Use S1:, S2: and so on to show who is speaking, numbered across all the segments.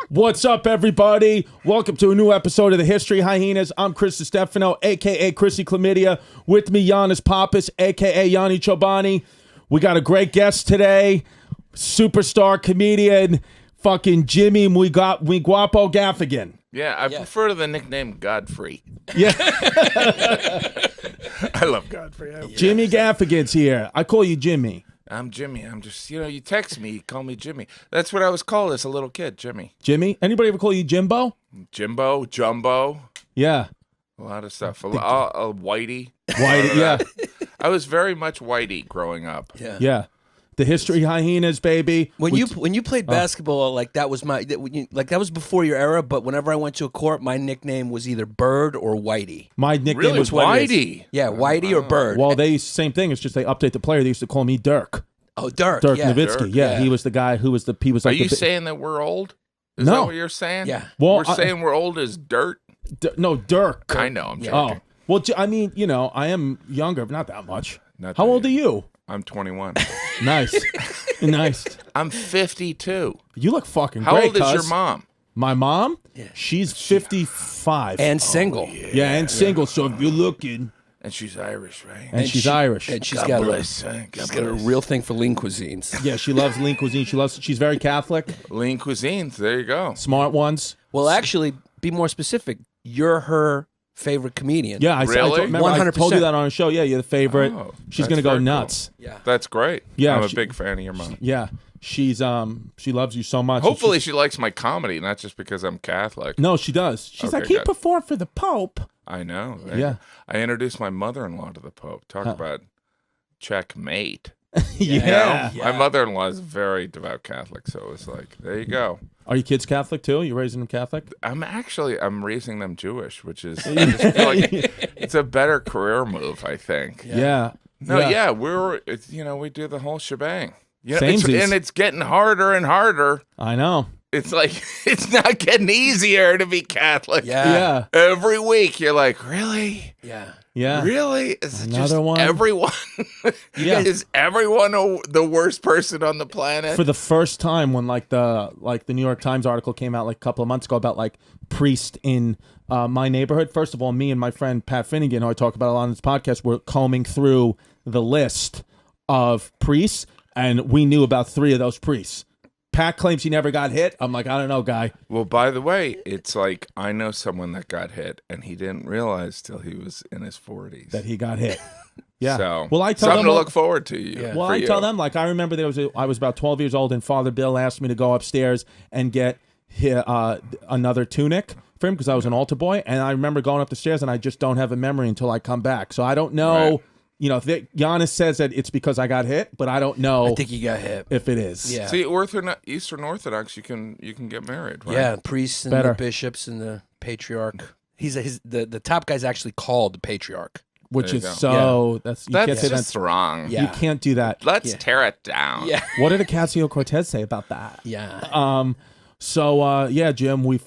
S1: What's up, everybody? Welcome to a new episode of the History Hyenas. I'm Chris Distefano, a.k.a. Chrissy Chlamydia. With me, Yannis Pappas, a.k.a. Yanni Chobani. We got a great guest today, superstar comedian, fucking Jimmy Muy Guapo Gaffigan.
S2: Yeah, I prefer the nickname Godfrey.
S1: Yeah.
S2: I love Godfrey.
S1: Jimmy Gaffigan's here. I call you Jimmy.
S2: I'm Jimmy. I'm just, you text me, you call me Jimmy. That's what I was called as a little kid, Jimmy.
S1: Jimmy? Anybody ever call you Jimbo?
S2: Jimbo, Jumbo.
S1: Yeah.
S2: A lot of stuff. Whitey.
S1: Whitey, yeah.
S2: I was very much Whitey growing up.
S1: Yeah. The History Hyenas, baby.
S3: When you played basketball, like that was that was before your era. But whenever I went to a court, my nickname was either Bird or Whitey.
S1: My nickname
S2: Really?
S1: was
S2: Whitey.
S3: Yeah, Whitey or Bird.
S1: Well, same thing. It's just they update the player. They used to call me Dirk.
S3: Oh, Dirk.
S1: Dirk
S3: Yeah.
S1: Nowitzki.
S2: Dirk,
S1: Yeah, he was the guy who was he was
S2: Are
S1: like
S2: you saying that we're old? Is
S1: No.
S2: that what you're saying?
S3: Yeah.
S1: Well,
S2: we're saying we're old as dirt?
S1: no, Dirk.
S2: I know, I'm
S1: Oh.
S2: joking.
S1: Well, I mean, I am younger, but not that much.
S2: Not
S1: How
S2: that
S1: old are you?
S2: I'm 21.
S1: Nice. Nice.
S2: I'm 52.
S1: You look fucking
S2: How
S1: great,
S2: old is
S1: cuz.
S2: your mom?
S1: My mom? Yeah. She's 55.
S3: And single.
S1: Yeah, and single, so if you're looking.
S2: And she's Irish, right?
S1: And she's Irish.
S3: And she's
S2: God
S3: got
S2: bless.
S3: she's got a real thing for lean cuisines.
S1: Yeah, she loves lean cuisine. She's very Catholic.
S2: Lean cuisines. There you go.
S1: Smart ones.
S3: Well, actually, be more specific. You're her favorite comedian.
S1: Yeah,
S2: Really?
S1: remember I
S3: 100%.
S1: told you that on a show. Yeah, you're the favorite.
S2: Oh,
S1: She's
S2: that's
S1: going to go
S2: very cool.
S1: nuts.
S3: Yeah.
S2: That's great.
S1: Yeah,
S2: I'm a
S1: she-
S2: big fan of your mom.
S1: Yeah. She's she loves you so much.
S2: Hopefully she likes my comedy, not just because I'm Catholic.
S1: No, she does. She's
S2: Okay,
S1: like, he
S2: good.
S1: performed for the Pope.
S2: I know.
S1: Yeah.
S2: I introduced my mother-in-law to the Pope. Talk about checkmate.
S1: Yeah.
S2: My mother-in-law is very devout Catholic, so it was like, there you go.
S1: Are your kids Catholic too? You raising them Catholic?
S2: I'm raising them Jewish, which is I just feel like it's a better career move, I think.
S1: Yeah.
S2: No, yeah, we do the whole shebang.
S1: Samesies.
S2: And it's getting harder and harder.
S1: I know.
S2: It's like it's not getting easier to be Catholic.
S1: Yeah.
S2: Every week you're like, really?
S3: Yeah.
S1: Yeah.
S2: Really? Is it
S1: Another
S2: just
S1: one?
S2: everyone?
S1: Yeah.
S2: Is everyone the worst person on the planet?
S1: For the first time, when the New York Times article came out like a couple of months ago about like priests in my neighborhood. First of all, me and my friend Pat Finnegan, who I talk about a lot on this podcast, were combing through the list of priests, and we knew about 3 of those priests. Pat claims he never got hit. I'm like, I don't know, guy.
S2: Well, by the way, it's like I know someone that got hit, and he didn't realize till he was in his 40s
S1: That he got hit. Yeah.
S2: So,
S1: well, I tell
S2: something
S1: them
S2: to look forward to. You.
S3: Yeah.
S1: Well,
S2: for
S1: I
S2: you.
S1: tell them, like, I remember I was about 12 years old, and Father Bill asked me to go upstairs and get another tunic for him because I was an altar boy, and I remember going up the stairs, and I just don't have a memory until I come back. So I don't know.
S2: Right.
S1: Giannis says that it's because I got hit, but I don't know
S3: I think you got hit.
S1: if it is.
S3: Yeah.
S2: See, Eastern Orthodox, you can get married, right?
S3: Yeah, priests and
S1: Better.
S3: the bishops and the patriarch. The top guy's actually called the patriarch.
S1: Which
S2: There
S1: is
S2: you go.
S1: so
S2: That's
S1: can't say
S2: just wrong.
S3: Yeah.
S1: You can't do that.
S2: Let's tear it down.
S3: Yeah.
S1: What did Ocasio-Cortez say about that?
S3: Yeah.
S1: So yeah, Jim, when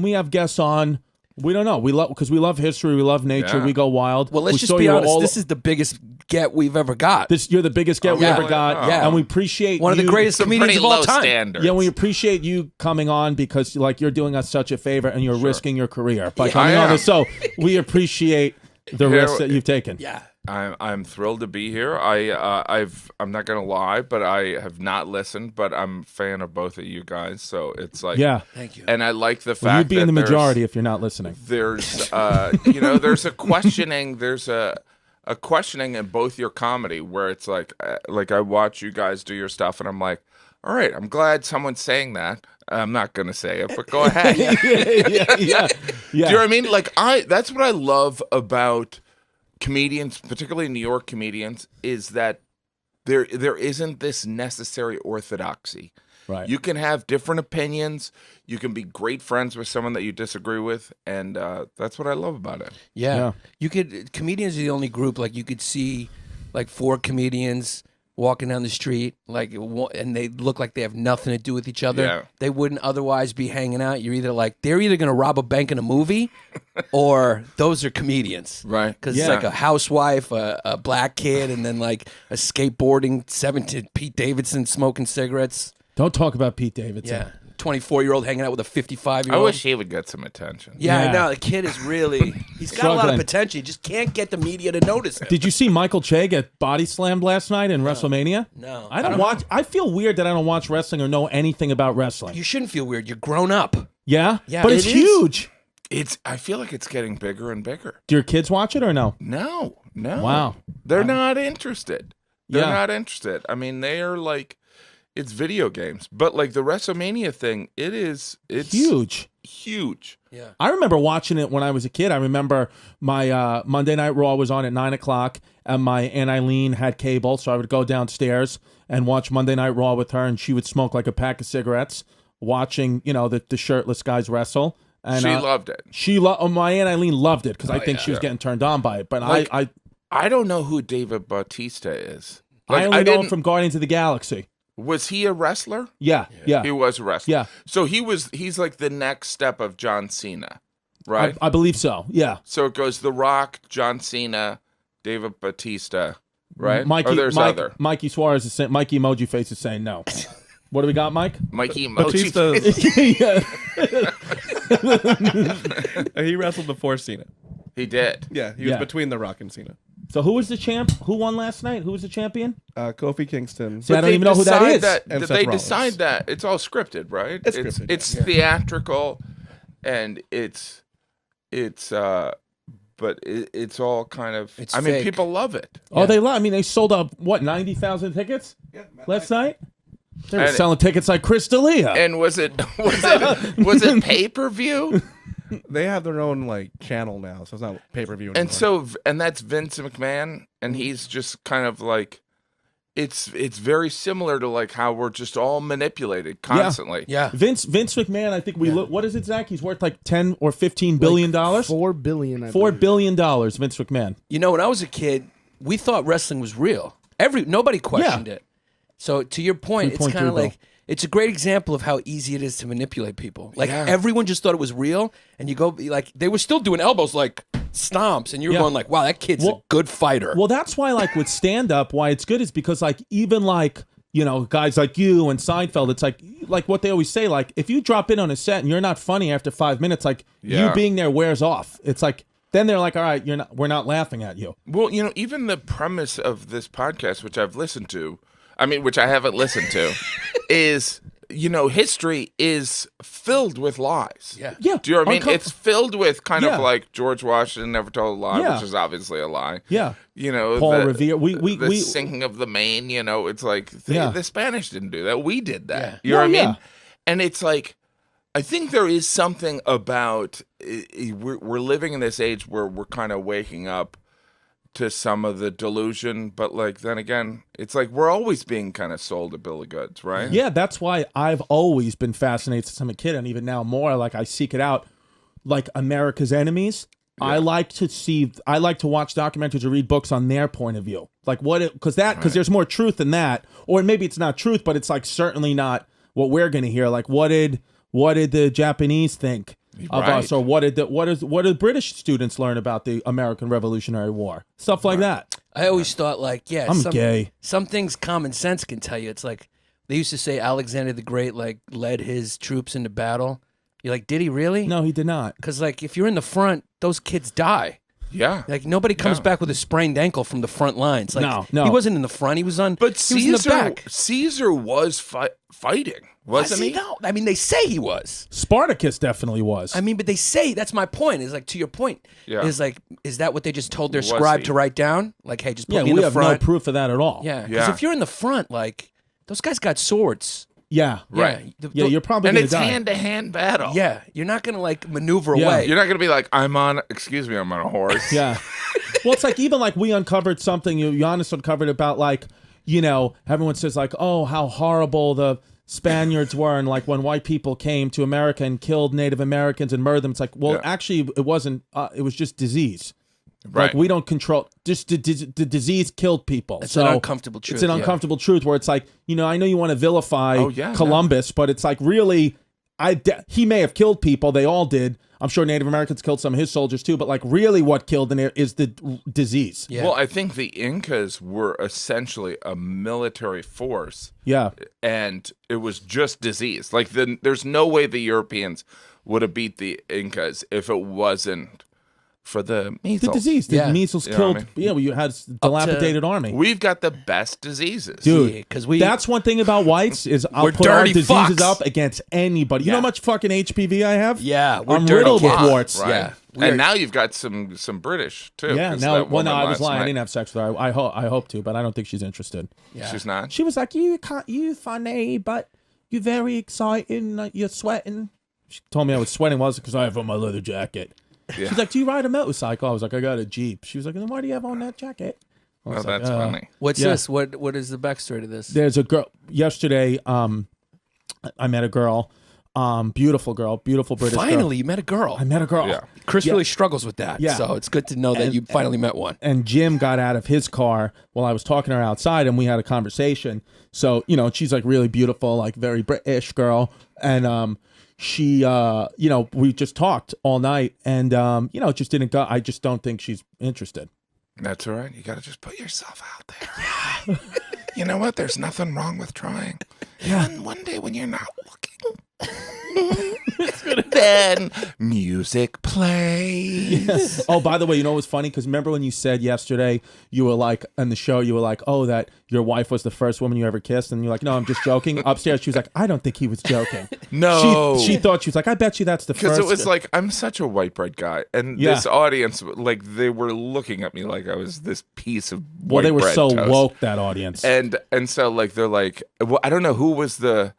S1: we have guests on, we don't know. We love history, we love nature,
S2: Yeah.
S1: we go wild.
S3: Well, let's
S1: We
S3: just
S1: saw
S3: be
S1: you
S3: honest.
S1: all-
S3: This is the biggest get we've ever got.
S1: You're the biggest get we
S3: yeah.
S1: ever got,
S3: Yeah.
S1: and we appreciate
S3: One of the
S1: you-
S3: greatest
S2: Some
S3: comedians
S2: pretty
S3: of all
S2: low
S3: time.
S2: standards.
S1: Yeah, we appreciate you coming on because you're doing us such a favor and you're risking your career by coming
S2: I
S1: on
S2: am.
S1: this. So we appreciate the
S2: Here-
S1: risks that you've taken.
S3: Yeah.
S2: I'm thrilled to be here. I'm not gonna lie, but I have not listened, but I'm a fan of both of you guys. So it's like,
S1: Yeah.
S3: Thank you.
S2: and I like the
S1: Well,
S2: fact
S1: you'd be
S2: that
S1: in the
S2: there's-
S1: majority if you're not listening.
S2: There's there's a questioning. There's a questioning in both your comedy where it's like I watch you guys do your stuff and I'm like, all right, I'm glad someone's saying that. I'm not gonna say it, but go ahead.
S1: yeah.
S2: Do you know what I mean? Like that's what I love about comedians, particularly New York comedians, is that there isn't this necessary orthodoxy.
S1: Right.
S2: You can have different opinions. You can be great friends with someone that you disagree with, and that's what I love about it.
S3: Yeah. Comedians are the only group, like, you could see, like, 4 comedians walking down the street, like, and they look like they have nothing to do with each other.
S2: Yeah.
S3: They wouldn't otherwise be hanging out. You're either like, they're either going to rob a bank in a movie, or those are comedians.
S2: Right.
S3: Because it's like a housewife, a black kid, and then like a skateboarding 17 Pete Davidson smoking cigarettes.
S1: Don't talk about Pete Davidson.
S3: Yeah. 24-year-old hanging out with a 55-year-old.
S2: I wish he would get some attention.
S3: Yeah, I
S1: Yeah.
S3: know. The kid is really, he's got a lot of
S1: Struggling.
S3: potential. He just can't get the media to notice him.
S1: Did you see Michael Che get body slammed last night in WrestleMania?
S3: No.
S1: I don't watch. I feel weird that I don't watch wrestling or know anything about wrestling.
S3: You shouldn't feel weird. You're grown up.
S1: Yeah?
S3: Yeah,
S1: But it's
S3: it is.
S1: huge.
S2: I feel like it's getting bigger and bigger.
S1: Do your kids watch it or no?
S2: No.
S1: Wow.
S2: They're not interested. They're
S1: Yeah.
S2: not interested. I mean, they are like, it's video games. But like the WrestleMania thing, it's
S1: Huge.
S2: huge.
S3: Yeah.
S1: I remember watching it when I was a kid. I remember my Monday Night Raw was on at 9 o'clock, and my Aunt Eileen had cable, so I would go downstairs and watch Monday Night Raw with her, and she would smoke like a pack of cigarettes, watching the shirtless guys wrestle. And
S2: She loved it.
S1: my Aunt Eileen loved it because I think she was getting turned on by it. But
S2: Like,
S1: I
S2: I don't know who David Bautista is.
S1: I
S2: Like,
S1: only know
S2: didn't-
S1: him from Guardians of the Galaxy.
S2: Was he a wrestler?
S1: Yeah.
S2: He was a wrestler.
S1: Yeah.
S2: So he's like the next step of John Cena, right?
S1: I believe so. Yeah.
S2: So it goes The Rock, John Cena, David Bautista, right?
S1: Mikey,
S2: or there's other.
S1: Mikey Suarez is saying, Mikey Emoji Face is saying no. What do we got, Mike?
S2: Mikey Emoji.
S4: Yeah. He wrestled before Cena.
S2: He did.
S4: Yeah, he was between The Rock and Cena.
S1: So who was the champ? Who won last night? Who was the champion?
S4: Kofi Kingston.
S1: See, I don't even know who that is.
S4: And
S2: Did
S4: Seth
S2: they
S4: Rollins.
S2: decide that? It's all scripted, right?
S4: It's scripted,
S2: It's theatrical, and it's but it's all kind of.
S3: It's
S2: I mean,
S3: fake.
S2: people love it.
S1: Oh, they love. I mean, they sold up what 90,000 tickets last night. They were
S2: And-
S1: selling tickets like Chris D'Elia.
S2: And was it pay per view?
S4: They have their own like channel now, so it's not pay-per-view anymore.
S2: And so, and that's Vince McMahon, and he's just kind of like, it's very similar to like how we're just all manipulated constantly.
S3: Yeah.
S1: Vince McMahon. I think we look. What is it, Zach? He's worth like 10 or 15 billion dollars.
S5: $4 billion. I
S1: $4
S5: believe.
S1: billion. Vince McMahon.
S3: You know, when I was a kid, we thought wrestling was real. Nobody questioned it. So to your point, it's
S1: 3.3
S3: kind of
S1: bill.
S3: like, it's a great example of how easy it is to manipulate people. Like
S2: Yeah.
S3: everyone just thought it was real, and you go like they were still doing elbows like stomps, and you're
S1: Yeah.
S3: going like, wow, that kid's a good fighter.
S1: Well, that's why, like, with stand-up, why it's good is because, like, even, like, guys like you and Seinfeld, it's like what they always say, like, if you drop in on a set and you're not funny after 5 minutes, like, you
S2: Yeah.
S1: being there wears off. It's like, then they're like, all right, we're not laughing at you.
S2: Well, even the premise of this podcast, which I've listened to, which I haven't listened to, is, history is filled with lies.
S3: Yeah.
S1: Yeah.
S2: Do you know what I mean?
S1: Uncom-
S2: It's filled with kind
S1: Yeah.
S2: of like George Washington never told a lie,
S1: Yeah.
S2: which is obviously a lie.
S1: Yeah.
S2: Paul
S1: Revere.
S2: The
S1: We
S2: sinking of the Maine, it's like
S1: Yeah.
S2: the Spanish didn't do that. We did that.
S3: Yeah.
S2: You know what I mean?
S1: Yeah.
S2: And it's like, I think there is something about we're living in this age where we're kind of waking up to some of the delusion, but like then again, it's like we're always being kind of sold a bill of goods, right?
S1: Yeah, that's why I've always been fascinated since I'm a kid, and even now more. Like, I seek it out, like America's Enemies. Yeah. I like to watch documentaries or read books on their point of view. Like because there's more truth in that, or maybe it's not truth, but it's like certainly not what we're gonna hear. Like, what did the Japanese think of
S2: Right.
S1: us, or what did British students learn about the American Revolutionary War? Stuff like that.
S3: I always thought like,
S1: I'm gay.
S3: Some things common sense can tell you. It's like they used to say Alexander the Great like led his troops into battle. You're like, did he really?
S1: No, he did not.
S3: Because like if you're in the front, those kids die.
S2: Yeah.
S3: Like nobody comes back with a sprained ankle from the front lines. Like
S1: No.
S3: he wasn't in the front. He was on.
S2: But
S3: he was in the back.
S2: Caesar was fighting, wasn't he?
S3: No, I mean they say he was.
S1: Spartacus definitely was.
S3: I mean, but they say that's my point. Is like to your point.
S2: Yeah.
S3: Is like is that what they just told their
S2: Was
S3: scribe
S2: he?
S3: to write down? Like, hey, just put
S1: yeah,
S3: me in
S1: we
S3: the
S1: have
S3: front.
S1: no proof of that at all.
S3: Yeah, because
S2: Yeah.
S3: if you're in the front, like those guys got swords.
S1: Yeah.
S2: Right.
S1: Yeah, you're probably
S2: And
S1: going to
S2: it's
S1: die.
S2: hand-to-hand battle.
S3: Yeah, you're not gonna like maneuver
S1: Yeah.
S3: away.
S2: You're not going to be like, I'm on a horse.
S1: Yeah. Well, it's like even like we uncovered something, Yannis uncovered about like, everyone says like, oh, how horrible the Spaniards were, and like when white people came to America and killed Native Americans and murdered them. It's like, well, actually, it wasn't. It was just disease.
S2: Right.
S1: Like we don't control. Just the disease killed people.
S3: It's
S1: so
S3: an uncomfortable truth.
S1: It's an uncomfortable truth where it's like, I know you want to vilify Columbus, but it's like really, he may have killed people. They all did. I'm sure Native Americans killed some of his soldiers too, but like really what killed them is the disease.
S3: Yeah.
S2: Well, I think the Incas were essentially a military force.
S1: Yeah.
S2: And it was just disease. Like there's no way the Europeans would have beat the Incas if it wasn't for the measles.
S1: The disease. The measles killed.
S2: What I mean?
S1: Yeah, you had a dilapidated army.
S2: We've got the best diseases.
S1: Dude,
S3: because
S1: that's one thing about whites is I'll
S3: We're
S1: put our
S3: dirty
S1: diseases
S3: fucks.
S1: up against anybody. You know how much fucking HPV I have?
S3: Yeah, we're
S1: I'm
S3: dirty
S1: riddled with
S3: kids.
S1: warts.
S2: Right.
S3: Yeah.
S2: And now you've got some British too.
S1: Yeah.
S2: 'cause
S1: Now,
S2: that
S1: well,
S2: woman
S1: no, I was
S2: last
S1: lying. I
S2: night-
S1: didn't have sex with her. I hope to, but I don't think she's interested.
S3: Yeah.
S2: She's not.
S1: She was like, "You funny, but you're very exciting. You're sweating." She told me I was sweating. Was because I have on my leather jacket.
S2: Yeah.
S1: She's like, "Do you ride a motorcycle?" I was like, "I got a Jeep." She was like, "Then why do you have on that jacket?" I
S2: Oh,
S1: was like,
S2: that's funny.
S3: What's
S1: Yeah.
S3: this? What is the backstory to this?
S1: There's a girl yesterday. I met a girl, beautiful British girl.
S3: Finally, you met a girl.
S1: I met a girl.
S2: Yeah.
S3: Chris
S1: Yeah.
S3: really struggles with that.
S1: Yeah.
S3: So it's good to know that you finally met one.
S1: And Jim got out of his car while I was talking to her outside, and we had a conversation. So she's like really beautiful, like very British girl, and she, we just talked all night, and it just didn't go. I just don't think she's interested.
S2: That's all right. You got to just put yourself out there. You know what? There's nothing wrong with trying.
S1: Yeah.
S2: And one day when you're not looking, then music plays.
S1: Oh, by the way, what was funny? Because remember when you said yesterday, you were like, on the show, you were like, oh, that your wife was the first woman you ever kissed. And you're like, no, I'm just joking. Upstairs, she was like, I don't think he was joking.
S2: No.
S1: She thought, she was like, I bet you that's the
S2: Because
S1: first.
S2: it was like, I'm such a white bread guy. And
S1: Yeah.
S2: this audience, like, they were looking at me like I was this piece of white
S1: well, they were
S2: bread
S1: so
S2: toast.
S1: woke, that audience.
S2: And so, like, they're like, well, I don't know who was the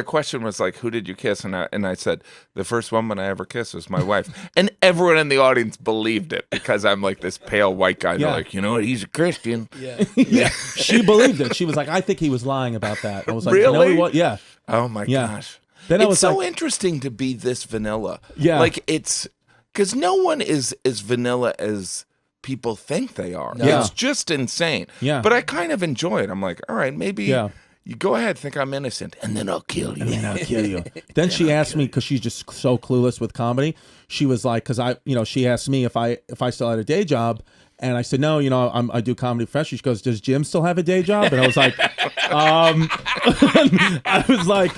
S2: question was like, who did you kiss? And I said, the first woman I ever kissed was my wife. And everyone in the audience believed it because I'm like this pale white guy.
S1: Yeah.
S2: They're like, you know what? He's a Christian.
S3: Yeah.
S1: She believed it. She was like, I think he was lying about that. I was like,
S2: Really?
S1: no, he was. Yeah.
S2: Oh my
S1: Yeah.
S2: gosh.
S1: Then I
S2: It's
S1: was
S2: so
S1: like,
S2: interesting to be this vanilla.
S1: Yeah.
S2: Like it's because no one is as vanilla as people think they are.
S1: Yeah.
S2: It's just insane.
S1: Yeah.
S2: But I kind of enjoy it. I'm like, all right, maybe
S1: Yeah.
S2: you go ahead, think I'm innocent, and then I'll kill you.
S1: and I'll kill you. Then she asked me, because she's just so clueless with comedy. She was like, because she asked me if I still had a day job, and I said no. I do comedy professionally. She goes, does Jim still have a day job? And I was like, I was like,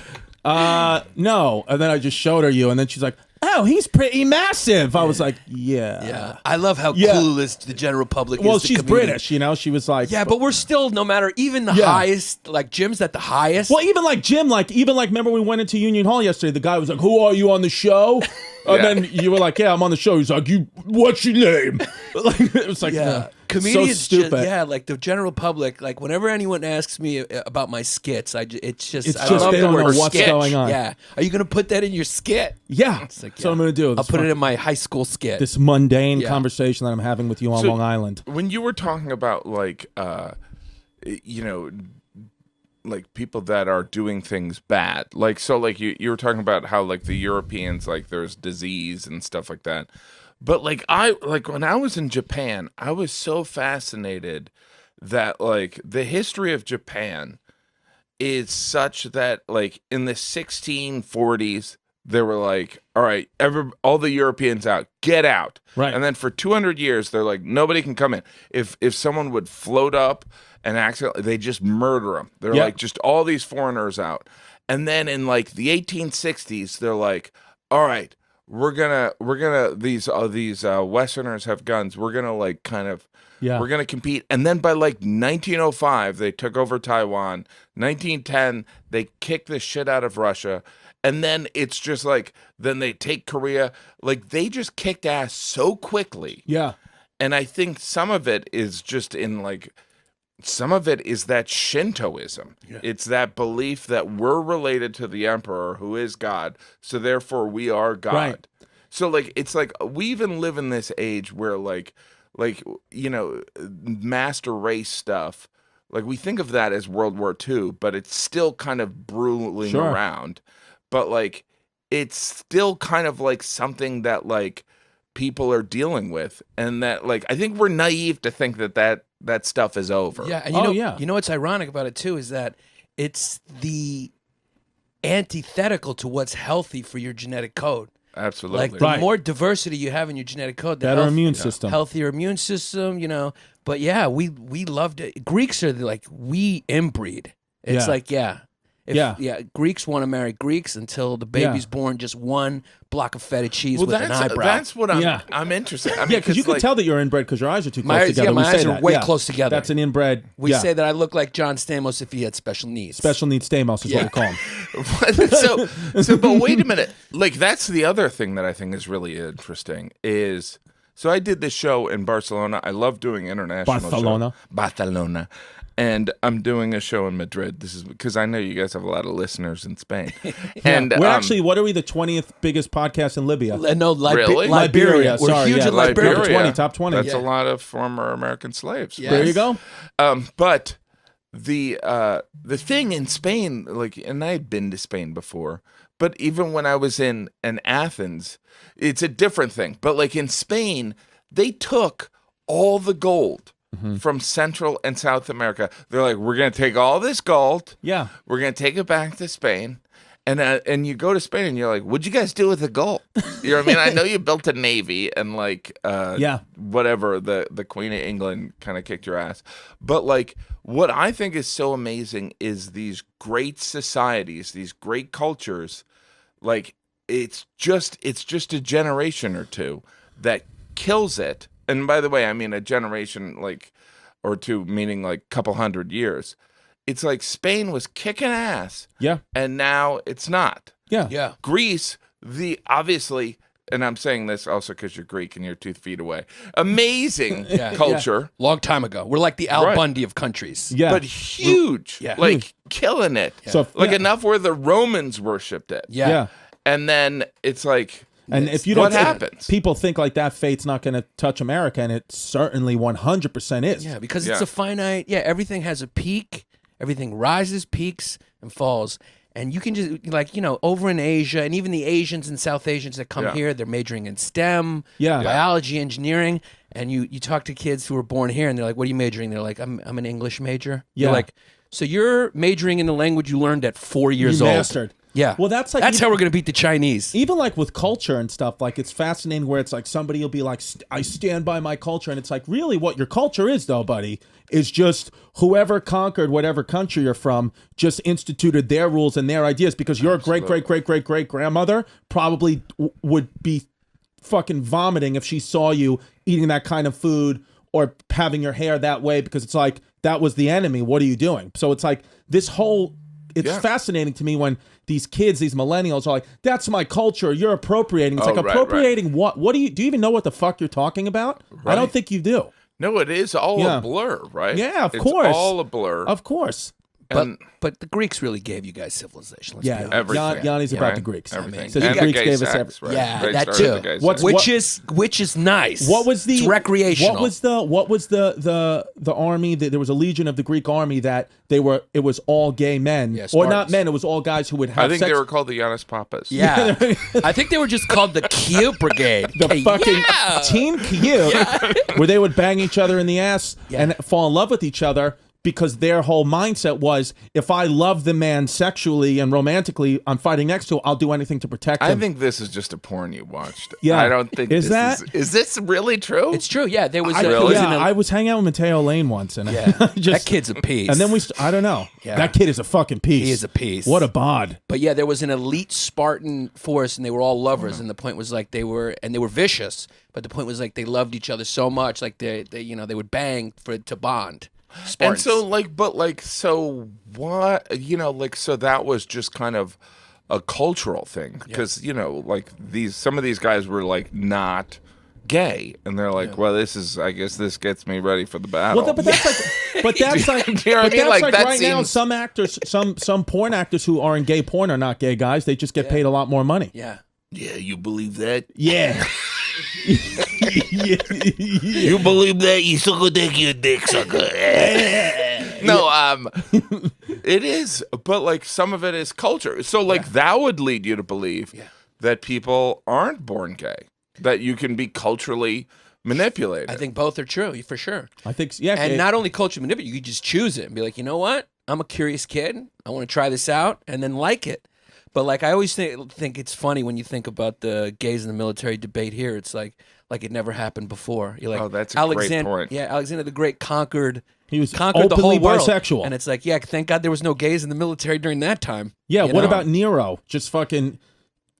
S1: no. And then I just showed her you, and then she's like, oh, he's pretty massive. I was like, yeah.
S3: Yeah. I love how
S1: Yeah.
S3: clueless the general public is.
S1: Well,
S3: to
S1: she's
S3: comedians.
S1: British, She was like,
S3: Yeah, but we're still, no matter, even the
S1: Yeah.
S3: highest, like Jim's at the highest.
S1: well, even like Jim, remember we went into Union Hall yesterday? The guy was like, "Who are you on the show?" And
S2: Yeah.
S1: then you were like, "Yeah, I'm on the show." He's like, "What's your name?" Like it was like,
S3: Yeah,
S1: so
S3: comedians.
S1: stupid.
S3: Yeah, like the general public. Like whenever anyone asks me about my skits, it's just
S1: It's
S3: I
S1: just
S3: love
S1: they
S3: the
S1: don't know
S3: word
S1: what's
S3: sketch.
S1: going on.
S3: Yeah, are you gonna put that in your skit?
S1: Yeah.
S3: like,
S1: That's what
S3: yeah.
S1: I'm gonna do.
S3: I'll put it in my high school skit.
S1: this mundane
S3: Yeah.
S1: conversation that I'm having with you on
S2: So-
S1: Long Island.
S2: When you were talking about like like people that are doing things bad, like so like you were talking about how like the Europeans, like there's disease and stuff like that, but like when I was in Japan, I was so fascinated that like the history of Japan is such that like in the 1640s they were like, all right, all the Europeans out, get out.
S1: Right.
S2: And then for 200 years, they're like, nobody can come in. If someone would float up and accidentally, they just murder them. They're
S1: Yep.
S2: like, just all these foreigners out. And then in like the 1860s, they're like, all right, we're gonna these Westerners have guns. We're gonna like kind of.
S1: Yeah.
S2: We're going to compete. And then by like 1905, they took over Taiwan. 1910, they kicked the shit out of Russia. And then it's just like, then they take Korea. Like they just kicked ass so quickly.
S1: Yeah.
S2: And I think some of it is just in like, some of it is that Shintoism.
S3: Yeah.
S2: It's that belief that we're related to the emperor who is God. So therefore we are God.
S1: Right.
S2: So like, it's like we even live in this age where like master race stuff, like we think of that as World War II, but it's still kind of brewing
S1: Sure.
S2: around. But like, it's still kind of like something that like people are dealing with, and that like I think we're naive to think that stuff is over.
S3: Yeah, and you know what's ironic about it too is that it's the antithetical to what's healthy for your genetic code.
S2: Absolutely.
S3: Like the more diversity you have in your genetic code, the
S1: Better immune system.
S3: healthier immune system. You know, but yeah, we loved it. Greeks are like we inbreed. It's
S1: Yeah.
S3: like Greeks want to marry Greeks until the baby's born just one block of feta cheese with an eyebrow.
S2: That's what I'm interested. I mean,
S1: Yeah, because you can
S2: like,
S1: tell that you're inbred because your eyes are too close together.
S3: my
S1: We say
S3: eyes are
S1: that.
S3: way close together.
S1: That's an inbred.
S3: We say that I look like John Stamos if he had special needs.
S1: Special needs Stamos is what we call him.
S2: but wait a minute. Like that's the other thing that I think is really interesting is so I did this show in Barcelona. I love doing international Barcelona. And I'm doing a show in Madrid. This is because I know you guys have a lot of listeners in Spain. And
S1: we're actually, what are we, the 20th biggest podcast in Libya?
S3: No,
S2: Really?
S3: Liberia. We're
S1: Sorry,
S3: huge
S1: yeah.
S3: in Liberia.
S1: Top 20.
S2: That's a lot of former American slaves.
S3: Yeah.
S1: There you go.
S2: But the thing in Spain, like, and I had been to Spain before, but even when I was in Athens, it's a different thing. But like in Spain, they took all the gold from Central and South America. They're like, we're going to take all this gold.
S1: Yeah.
S2: We're going to take it back to Spain. And you go to Spain and you're like, what'd you guys do with the gold? You know what I mean? I know you built a navy and like, whatever, the Queen of England kind of kicked your ass. But like, what I think is so amazing is these great societies, these great cultures, like it's just a generation or two that kills it. And by the way, I mean a generation like or two, meaning like a couple hundred years. It's like Spain was kicking ass.
S1: Yeah.
S2: And now it's not.
S1: Yeah.
S3: Yeah.
S2: Greece, obviously, and I'm saying this also because you're Greek and you're 2 feet away. Amazing culture.
S3: Long time ago. We're like the Al
S2: Right.
S3: Bundy of countries.
S1: Yeah.
S2: But huge.
S3: Yeah.
S2: Like killing it.
S1: So,
S2: Like
S1: yeah.
S2: enough where the Romans worshipped it.
S3: Yeah.
S1: Yeah.
S2: And then it's like,
S1: And if you
S2: what
S1: don't,
S2: happens?
S1: people think like that fate's not going to touch America, and it certainly 100% is.
S3: Yeah, because it's
S2: Yeah.
S3: a finite. Yeah, everything has a peak. Everything rises, peaks, and falls. And you can just over in Asia, and even the Asians and South Asians that come here, they're majoring in STEM, biology, engineering. And you talk to kids who were born here, and they're like, "What are you majoring?" They're like, "I'm an English major."
S1: Yeah.
S3: You're like, so you're majoring in the language you learned at 4 years
S1: You
S3: old.
S1: mastered.
S3: Yeah.
S1: Well, that's like
S3: that's how we're gonna beat the Chinese.
S1: Even like with culture and stuff, like it's fascinating where it's like somebody will be like, I stand by my culture. And it's like, really what your culture is though, buddy, is just whoever conquered whatever country you're from just instituted their rules and their ideas because your great grandmother probably would be fucking vomiting if she saw you eating that kind of food or having your hair that way because it's like, that was the enemy. What are you doing? So it's like this whole... It's fascinating to me when these kids, these millennials are like, that's my culture, you're appropriating. It's like appropriating what? What do you even know what the fuck you're talking about?
S2: Right.
S1: I don't think you do.
S2: No, it is all a blur, right?
S1: Yeah, of
S2: it's
S1: course.
S2: It's all a blur.
S1: Of course.
S3: But the Greeks really gave you guys civilization. Let's be honest.
S2: Everything.
S1: Yanni's about
S2: Right.
S1: the Greeks.
S2: Everything.
S1: So the
S2: And
S1: Greeks
S2: gay
S1: gave us
S2: sex, right?
S3: Yeah,
S2: They
S3: that
S2: started
S3: too.
S2: the gay
S1: What's-
S2: sex.
S3: Which is nice.
S1: What was the
S3: It's recreational?
S1: What was the army that there was a legion of the Greek army that it was all gay men
S3: Yeah,
S1: or not
S3: Spartans.
S1: men, it was all guys who would have
S2: I think
S1: sex.
S2: they were called the Yannis Pappas.
S3: Yeah. I think they were just called the Kiev Brigade.
S1: the fucking Team Kiev, where they would bang each other in the ass and fall in love with each other because their whole mindset was, if I love the man sexually and romantically, I'm fighting next to him, I'll do anything to protect him.
S2: I think this is just a porn you watched.
S1: Yeah.
S2: I don't think
S1: Is
S2: is this really true?
S3: It's true. Yeah, there was.
S1: I was hanging out with Mateo Lane once, and
S3: that kid's a piece.
S1: And then I don't know.
S3: Yeah.
S1: That kid is a fucking piece.
S3: He is a piece.
S1: What a bod.
S3: But yeah, there was an elite Spartan force, and they were all lovers. And the point was like they were vicious. But the point was like they loved each other so much, like they would bang to bond. Spartans.
S2: And so what, so that was just kind of a cultural thing because, some of these guys were like not gay and they're like, well, I guess this gets me ready for the battle.
S1: Well, but that's like,
S2: You know what I mean? Like, that
S1: right now,
S2: seems-
S1: some actors, some porn actors who are in gay porn are not gay guys. They just get paid a lot more money.
S3: Yeah.
S2: Yeah, you believe that?
S1: Yeah.
S2: You believe that? You suck a dick, you dick sucker. No, it is, but like some of it is culture. So like that would lead you to believe that people aren't born gay, that you can be culturally manipulated.
S3: I think both are true, for sure.
S1: I think, yeah.
S3: And not only culture manipulate, you could just choose it and be like, you know what? I'm a curious kid. I want to try this out and then like it. But like I always think it's funny when you think about the gays in the military debate here. It's like it never happened before. You're like,
S2: oh, that's a great point.
S3: Yeah, Alexander the Great conquered
S1: the
S3: whole world.
S1: Bisexual.
S3: And it's like, yeah, thank God there was no gays in the military during that time.
S1: Yeah, what about Nero? Just fucking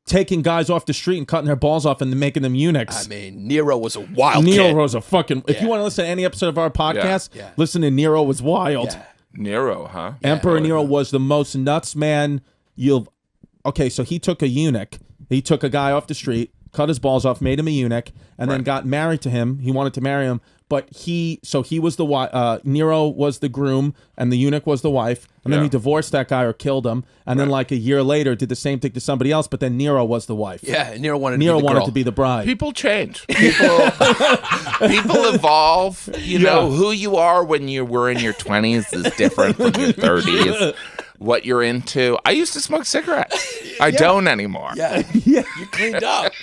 S1: taking guys off the street and cutting their balls off and making them eunuchs.
S3: I mean, Nero was a wild
S1: Nero
S3: kid.
S1: was a fucking... If you want to listen to any episode of our podcast, listen to Nero Was Wild.
S3: Yeah.
S2: Nero, huh?
S1: Emperor Nero was the most nuts man you'll... Okay, so he took a eunuch. He took a guy off the street, cut his balls off, made him a eunuch, and then got married to him. He wanted to marry him, but he was the wife. Nero was the groom, and the eunuch was the wife. And then he divorced that guy or killed him. And then like a year later, did the same thing to somebody else. But then Nero was the wife.
S3: Yeah, and Nero wanted
S1: to be the bride.
S2: People change. People evolve. You know who you are when you were in your 20s is different from your 30s. What you're into. I used to smoke cigarettes. I don't anymore.
S3: Yeah, you cleaned up.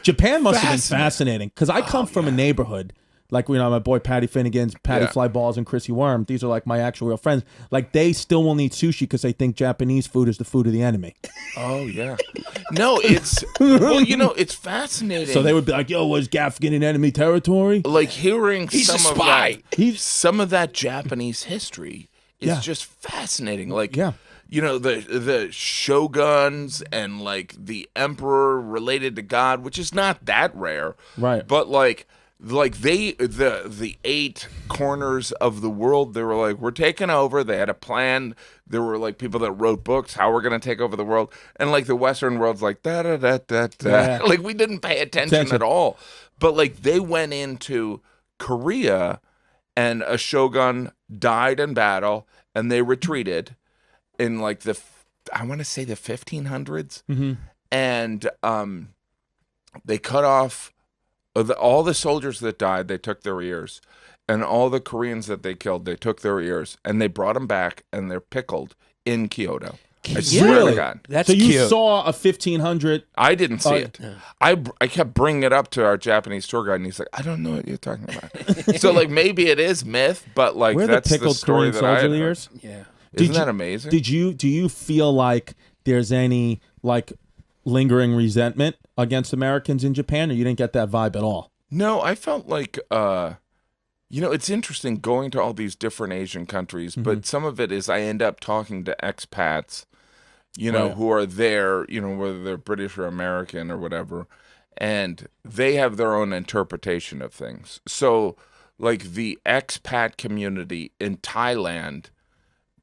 S1: Japan must have been fascinating because I come from a neighborhood like, my boy Patty Finnegan's, Patty Fly Balls, and Chrissy Worm. These are like my actual real friends. Like they still will eat sushi because they think Japanese food is the food of the enemy.
S2: Oh yeah. No, it's it's fascinating.
S1: So they would be like, "Yo, was Gaffigan in enemy territory?"
S2: Like hearing
S3: He's a spy.
S2: Some of that Japanese history is just fascinating. Like the shoguns and like the emperor related to God, which is not that rare.
S1: Right.
S2: But like the 8 corners of the world, they were like, we're taking over. They had a plan. There were like people that wrote books how we're gonna take over the world, and like the Western world's like da da da da da. Like we didn't pay attention at all. But like they went into Korea, and a shogun died in battle, and they retreated in like I want to say the 1500s, and they cut off. All the soldiers that died, they took their ears. And all the Koreans that they killed, they took their ears. And they brought them back, and they're pickled in Kyoto. I swear to God.
S1: That's cute. You saw a 1500...
S2: I didn't see it. I kept bringing it up to our Japanese tour guide, and he's like, I don't know what you're talking about. So, like, maybe it is myth, but, like, that's the story that I had heard.
S3: Yeah.
S2: Isn't that amazing?
S1: Do you feel like there's any, like, lingering resentment against Americans in Japan, or you didn't get that vibe at all?
S2: No, I felt like, it's interesting going to all these different Asian countries, but some of it is I end up talking to expats, who are there, whether they're British or American or whatever, and they have their own interpretation of things. So, like the expat community in Thailand,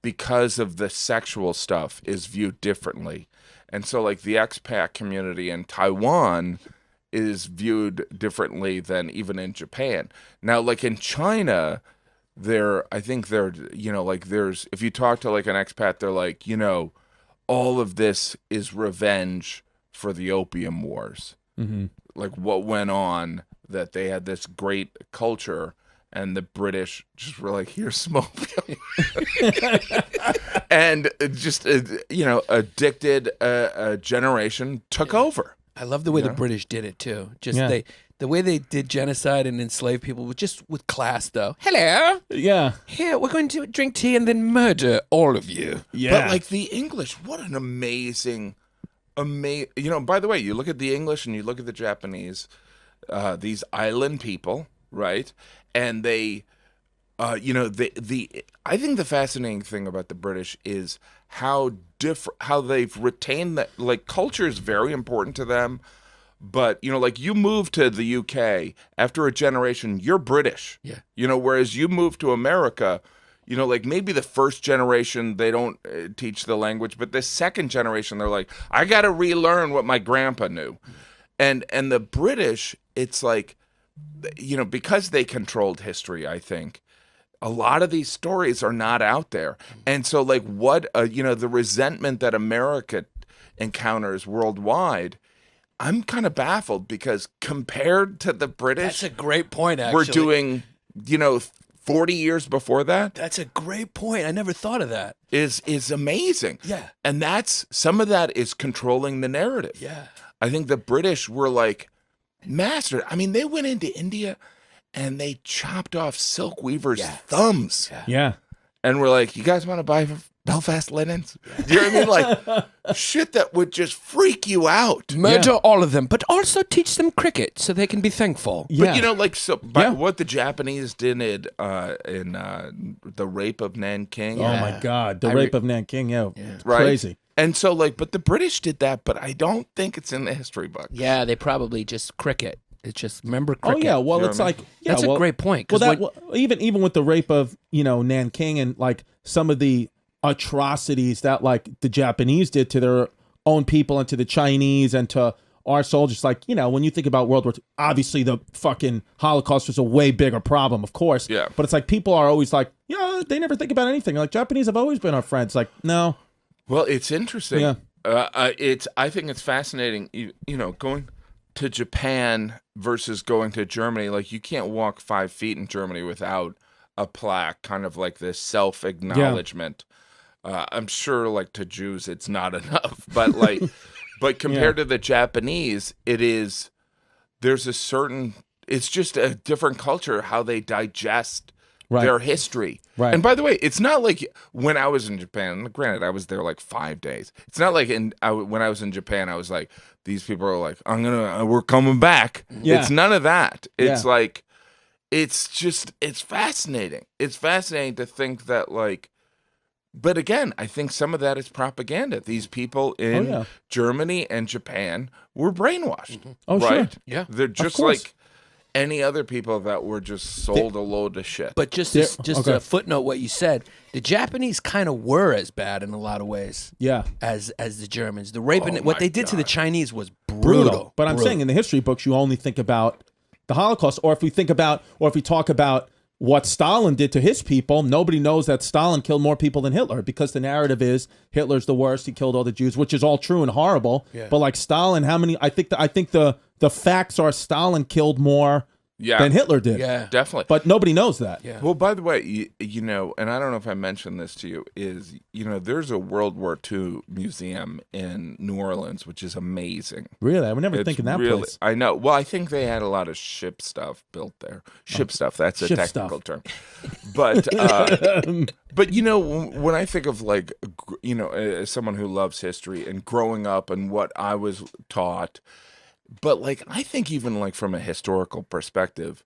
S2: because of the sexual stuff, is viewed differently. And so, like, the expat community in Taiwan is viewed differently than even in Japan. Now, like, in China, I think there's, if you talk to, like, an expat, they're like, all of this is revenge for the Opium Wars. Like, what went on, that they had this great culture, and the British just were like, here's some opium. And just, addicted a generation took over.
S3: I love the way the British did it, too. Just the way they did genocide and enslave people, just with class, though. Hello.
S1: Yeah.
S3: Here, we're going to drink tea and then murder all of you.
S1: Yeah.
S2: But, like, the English, what an amazing, by the way, you look at the English and you look at the Japanese, these island people, right? And they, I think the fascinating thing about the British is how they've retained that, like, culture is very important to them. But, like, you move to the UK after a generation, you're British. Yeah. Whereas you move to America, like maybe the first generation, they don't teach the language, but the second generation, they're like, I got to relearn what my grandpa knew. And the British, it's like, because they controlled history, I think, a lot of these stories are not out there. And so, like, the resentment that America encounters worldwide, I'm kind of baffled because compared to the British...
S3: That's a great point, actually.
S2: We're doing, 40 years before that
S3: That's a great point. I never thought of that.
S2: is amazing.
S3: Yeah.
S2: And that's some of that is controlling the narrative.
S3: Yeah.
S2: I think the British were like mastered. I mean, they went into India and they chopped off silk weavers' thumbs.
S1: Yeah.
S2: And we're like, you guys want to buy Belfast linens? Do you know what I mean? Like shit that would just freak you out.
S3: Murder all of them, but also teach them cricket so they can be thankful.
S1: Yeah.
S2: But you know, like what the Japanese did in the rape of Nanking.
S1: Oh my God, the rape of Nanking,
S2: Right?
S1: crazy.
S2: And so like, but the British did that, but I don't think it's in the history book.
S3: Yeah, they probably just cricket. It's just remember cricket.
S1: Oh yeah, well
S2: You know
S1: it's
S2: what I
S1: like
S3: That's a great point.
S1: Well,
S3: 'cause
S1: even with the rape of Nanking and like some of the atrocities that like the Japanese did to their own people and to the Chinese and to our soldiers, like when you think about World War II, obviously the fucking Holocaust was a way bigger problem, of course.
S2: Yeah.
S1: But it's like people are always like, they never think about anything. Like Japanese have always been our friends. Like no.
S2: Well, it's interesting.
S1: Yeah.
S2: I think it's fascinating. Going to Japan versus going to Germany. Like you can't walk 5 feet in Germany without a plaque, kind of like this self-acknowledgement. I'm sure, like to Jews, it's not enough, but like, but compared to the Japanese, there's a certain. It's just a different culture how they digest. Their history.
S1: Right.
S2: And by the way, it's not like when I was in Japan, granted, I was there like 5 days. It's not like when I was in Japan, I was like, these people are like, we're coming back.
S1: Yeah.
S2: It's none of that. It's
S1: Yeah.
S2: like, it's fascinating. It's fascinating to think that like, but again, I think some of that is propaganda. These people in Germany and Japan were brainwashed.
S1: Oh
S2: right?
S1: sure.
S3: Yeah.
S2: They're just
S1: course.
S2: like any other people that were just sold a load of shit.
S3: But just
S1: okay.
S3: a footnote, what you said, the Japanese kind of were as bad in a lot of ways
S1: Yeah.
S3: as the Germans. The rape and
S2: Oh
S3: what
S2: my
S3: they did to the
S2: God.
S3: Chinese was
S1: Brutal.
S3: brutal.
S1: But I'm saying in the history books, you only think about the Holocaust, or if we talk about what Stalin did to his people, nobody knows that Stalin killed more people than Hitler, because the narrative is Hitler's the worst. He killed all the Jews, which is all true and horrible. Yeah. But like Stalin, how many? I think the facts are Stalin killed more than Hitler did.
S3: Yeah.
S2: Definitely.
S1: But nobody knows that.
S3: Yeah.
S2: Well, by the way, and I don't know if I mentioned this to you, is, there's a World War II museum in New Orleans, which is amazing.
S1: Really? I would never
S2: It's
S1: think in that
S2: really,
S1: place.
S2: I know. Well, I think they had a lot of ship stuff built there. Ship stuff, that's a
S1: Ship
S2: technical
S1: stuff.
S2: term. But, but when I think of like, as someone who loves history and growing up and what I was taught, but like, I think even like from a historical perspective,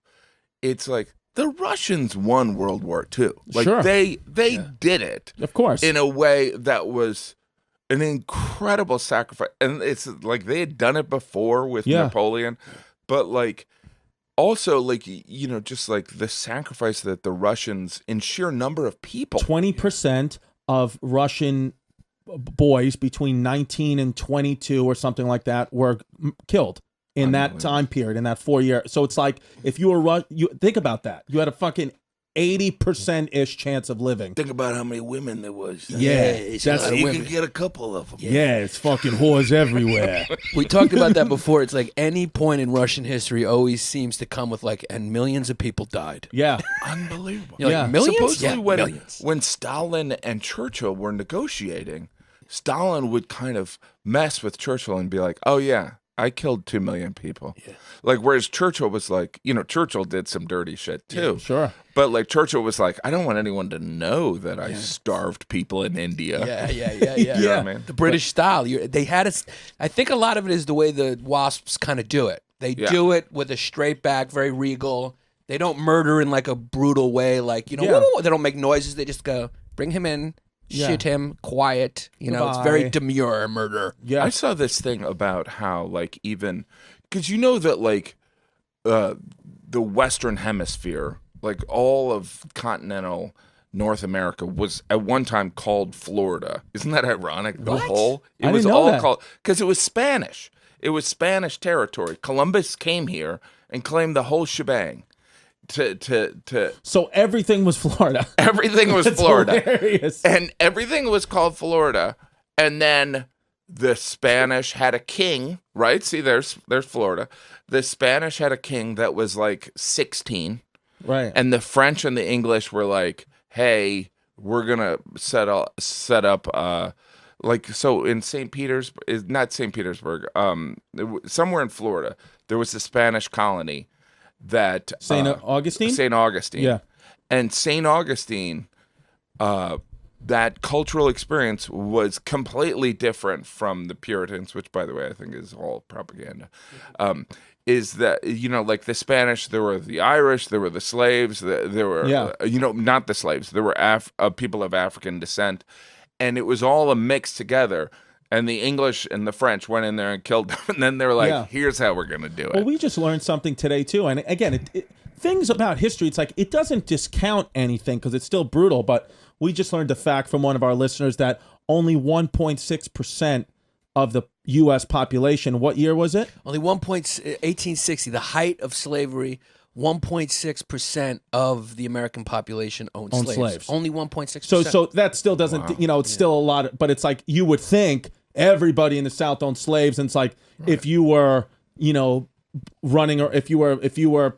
S2: it's like the Russians won World War II. Like
S1: Sure.
S2: they did it
S1: Of course.
S2: in a way that was an incredible sacrifice. And it's like they had done it before with Napoleon, but like also like, just like the sacrifice that the Russians in sheer number of people.
S1: 20% of Russian boys between 19 and 22 or something like that were killed in that time period, in that 4 year. So it's like, if you were you think about that, you had a fucking 80% ish chance of living.
S2: Think about how many women there was.
S1: Yeah,
S3: that's
S2: You could get a couple of them.
S1: Yeah, it's fucking whores everywhere.
S3: We talked about that before. It's like any point in Russian history always seems to come with like, and millions of people died.
S1: Yeah.
S2: Unbelievable.
S3: You're
S1: Yeah.
S3: like, millions?
S2: Supposedly
S3: Millions.
S2: when Stalin and Churchill were negotiating, Stalin would kind of mess with Churchill and be like, oh yeah, I killed 2 million people. Yeah. Like, whereas Churchill was like, Churchill did some dirty shit too.
S1: Yeah, sure.
S2: But like Churchill was like, I don't want anyone to know that I starved people in India.
S3: Yeah.
S2: You know what I mean?
S3: The British style. They had us. I think a lot of it is the way the WASPs kind of do it. They do it with a straight back, very regal. They don't murder in like a brutal way. Like, whoa, they don't make noises. They just go, bring him in. Shit him, quiet. It's very demure murder.
S1: Yeah.
S2: I saw this thing about how, like, even because that, like, the Western Hemisphere, like all of continental North America, was at one time called Florida. Isn't that ironic? The whole
S1: I
S2: was
S1: didn't know
S2: all
S1: that.
S2: called because it was Spanish. It was Spanish territory. Columbus came here and claimed the whole shebang.
S1: So everything was Florida.
S2: Everything was
S1: That's
S2: Florida.
S1: hilarious.
S2: And everything was called Florida. And then the Spanish had a king, right? See, there's Florida. The Spanish had a king that was like 16,
S1: Right.
S2: And the French and the English were like, hey, we're gonna set up like, so in St. Peter's, not St. Petersburg, somewhere in Florida, there was a Spanish colony that
S1: St. Augustine?
S2: St. Augustine.
S1: Yeah.
S2: And St. Augustine, that cultural experience was completely different from the Puritans, which, by the way, I think is all propaganda. Is that, like the Spanish, there were the Irish, there were the slaves, there were, not the slaves, there were people of African descent, and it was all a mix together. And the English and the French went in there and killed them, and then they were like, here's how we're going to do it.
S1: Well, we just learned something today, too. And again, things about history, it's like it doesn't discount anything because it's still brutal, but we just learned a fact from one of our listeners that only 1.6% of the U.S. population, what year was it?
S3: Only 1860, the height of slavery, 1.6% of the American population owned slaves. Only 1.6%.
S1: So that still doesn't, it's still a lot, but it's like you would think everybody in the South owned slaves, and it's like if you were, running, or if you were,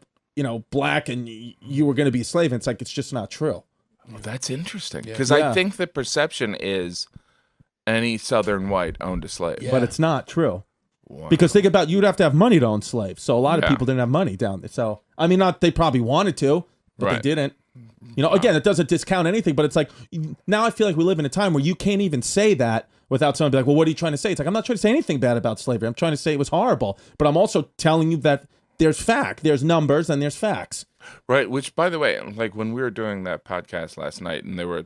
S1: black and you were going to be a slave, and it's like it's just not true.
S2: Well, that's interesting because I think the perception is any Southern white owned a slave,
S1: but it's not true.
S2: Wow.
S1: Because think about, you'd have to have money to own slaves. So a lot of people didn't have money down there. So I mean, not they probably wanted to, but they didn't. Again, it doesn't discount anything, but it's like now I feel like we live in a time where you can't even say that without someone being like, well, what are you trying to say? It's like, I'm not trying to say anything bad about slavery. I'm trying to say it was horrible, but I'm also telling you that there's numbers and there's facts.
S2: Right, which, by the way, like when we were doing that podcast last night and there were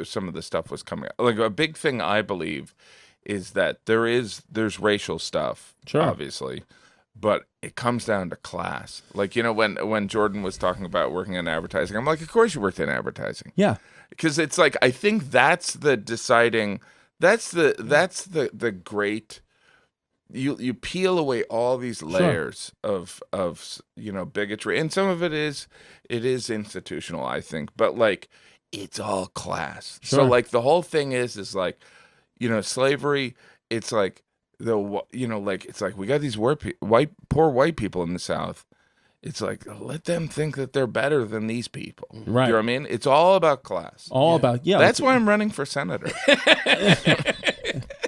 S2: some of the stuff was coming out, like a big thing I believe is that there's racial stuff, obviously, but it comes down to class. Like, when Jordan was talking about working in advertising, I'm like, of course you worked in advertising.
S1: Yeah.
S2: Because it's like, I think that's the deciding, that's the great, you peel away all these layers of bigotry, and some of it is institutional, I think, but like it's all class. So like the whole thing is like, slavery, it's like it's like we got these poor white people in the South. It's like, let them think that they're better than these people.
S1: Right.
S2: You know what I mean? It's all about class. That's why I'm running for senator.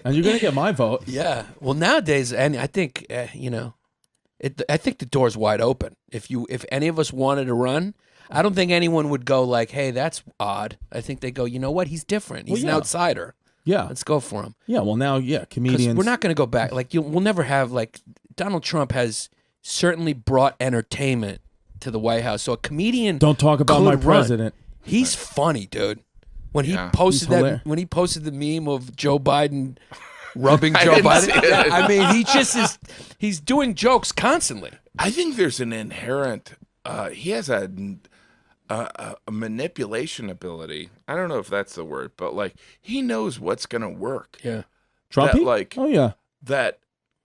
S1: And you're going to get my vote.
S3: Yeah. Well, nowadays, and I think, I think the door's wide open. If any of us wanted to run, I don't think anyone would go like, hey, that's odd. I think they go, you know what? He's different. He's an outsider.
S1: Yeah.
S3: Let's go for him.
S1: Yeah. Well, now, comedians.
S3: We're not going to go back. Like, we'll never have, like, Donald Trump has certainly brought entertainment to the White House. So a comedian.
S1: Don't talk about my president.
S3: He's funny, dude. When he posted when he posted the meme of Joe Biden rubbing Joe Biden, I mean, he's doing jokes constantly.
S2: I think there's an inherent. He has a manipulation ability. I don't know if that's the word, but like he knows what's gonna work.
S3: Yeah,
S1: Trumpy?
S2: That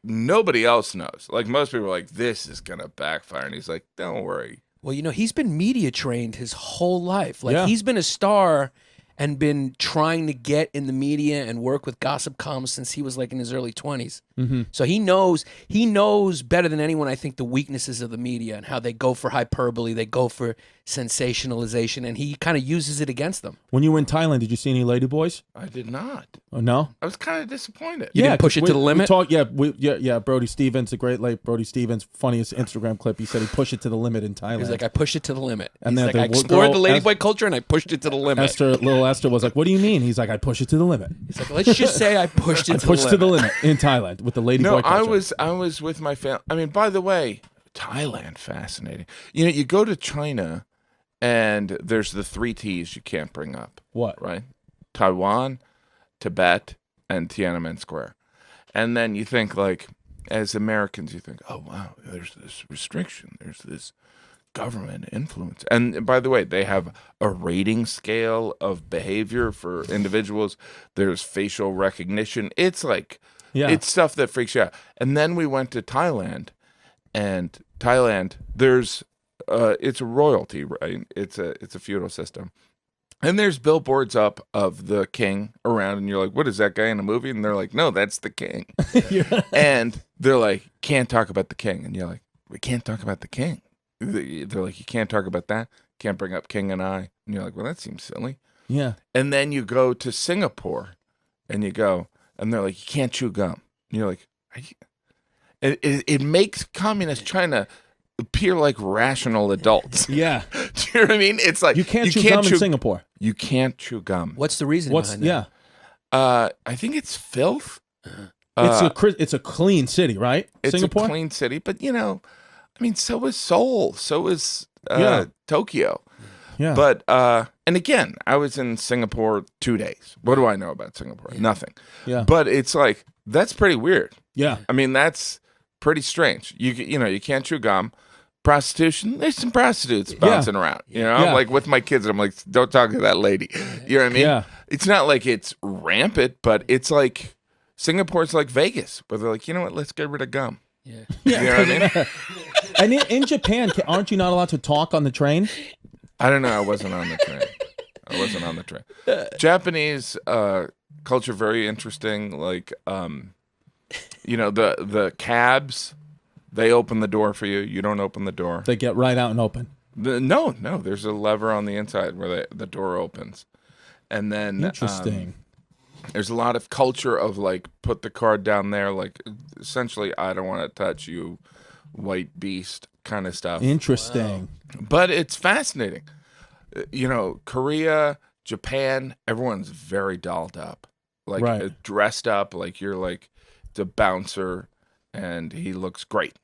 S2: nobody else knows. Like most people are like, this is gonna backfire, and he's like, don't worry.
S3: Well, he's been media trained his whole life. Like he's been a star and been trying to get in the media and work with gossip columns since he was like in his early 20s. Mm-hmm. So he knows better than anyone, I think, the weaknesses of the media and how they go for hyperbole, they go for sensationalization, and he kind of uses it against them.
S1: When you were in Thailand, did you see any ladyboys?
S2: I did not.
S1: Oh, no?
S2: I was kind of disappointed.
S3: You didn't push it to the limit?
S1: Brody Stevens, the great late Brody Stevens, funniest Instagram clip. He said he pushed it to the limit in Thailand.
S3: He was like, I pushed it to the limit.
S1: And
S3: he's
S1: then
S3: like, I explored the ladyboy culture and I pushed it to the limit.
S1: Little Esther was like, what do you mean? He's like, I pushed it to the limit.
S3: He's like, let's just say I pushed it to the limit.
S1: I pushed to the limit in Thailand with the ladyboy culture.
S2: I was with my family. I mean, by the way, Thailand, fascinating. You go to China and there's the 3 T's you can't bring up.
S1: What?
S2: Right? Taiwan, Tibet, and Tiananmen Square. And then you think, like, as Americans, you think, oh, wow, there's this restriction. There's this government influence. And by the way, they have a rating scale of behavior for individuals. There's facial recognition. It's like, it's stuff that freaks you out. And then we went to Thailand, and Thailand, there's, it's a royalty, right? It's a feudal system. And there's billboards up of the king around, and you're like, what is that guy in a movie? And they're like, no, that's the king. And they're like, can't talk about the king. And you're like, we can't talk about the king. They're like, you can't talk about that? can't bring up King and I. And you're like, well, that seems silly.
S1: Yeah.
S2: And then you go to Singapore and you go, and they're like, you can't chew gum. And you're like, it makes communists trying to appear like rational adults.
S1: Yeah.
S2: Do you know what I mean? It's like
S1: You can't chew gum in Singapore.
S2: You can't chew gum.
S3: What's the reason behind that?
S1: Yeah.
S2: I think it's filth.
S1: It's a clean city, right?
S2: It's
S1: Singapore?
S2: a clean city, but I mean, so is Seoul, so is Tokyo.
S1: Yeah.
S2: But and again, I was in Singapore 2 days. What do I know about Singapore? Nothing.
S1: Yeah.
S2: But it's like that's pretty weird.
S1: Yeah.
S2: I mean, that's pretty strange. You can't chew gum. Prostitution, there's some prostitutes bouncing around.
S1: Yeah.
S2: Like with my kids, I'm like, don't talk to that lady. You know what I mean?
S1: Yeah.
S2: It's not like it's rampant, but it's like Singapore's like Vegas, where they're like, you know what? Let's get rid of gum.
S3: Yeah.
S2: You know what I mean?
S1: And in Japan, aren't you not allowed to talk on the train?
S2: I don't know. I wasn't on the train. Japanese culture, very interesting. Like, the cabs, they open the door for you. You don't open the door.
S1: They get right out and open.
S2: No. There's a lever on the inside where the door opens. And then
S1: Interesting.
S2: There's a lot of culture of like, put the card down there. Like, essentially, I don't want to touch you, white beast kind of stuff.
S1: Interesting.
S2: But it's fascinating. Korea, Japan, everyone's very dolled up. Like, dressed up. Like, you're like the bouncer, and he looks great.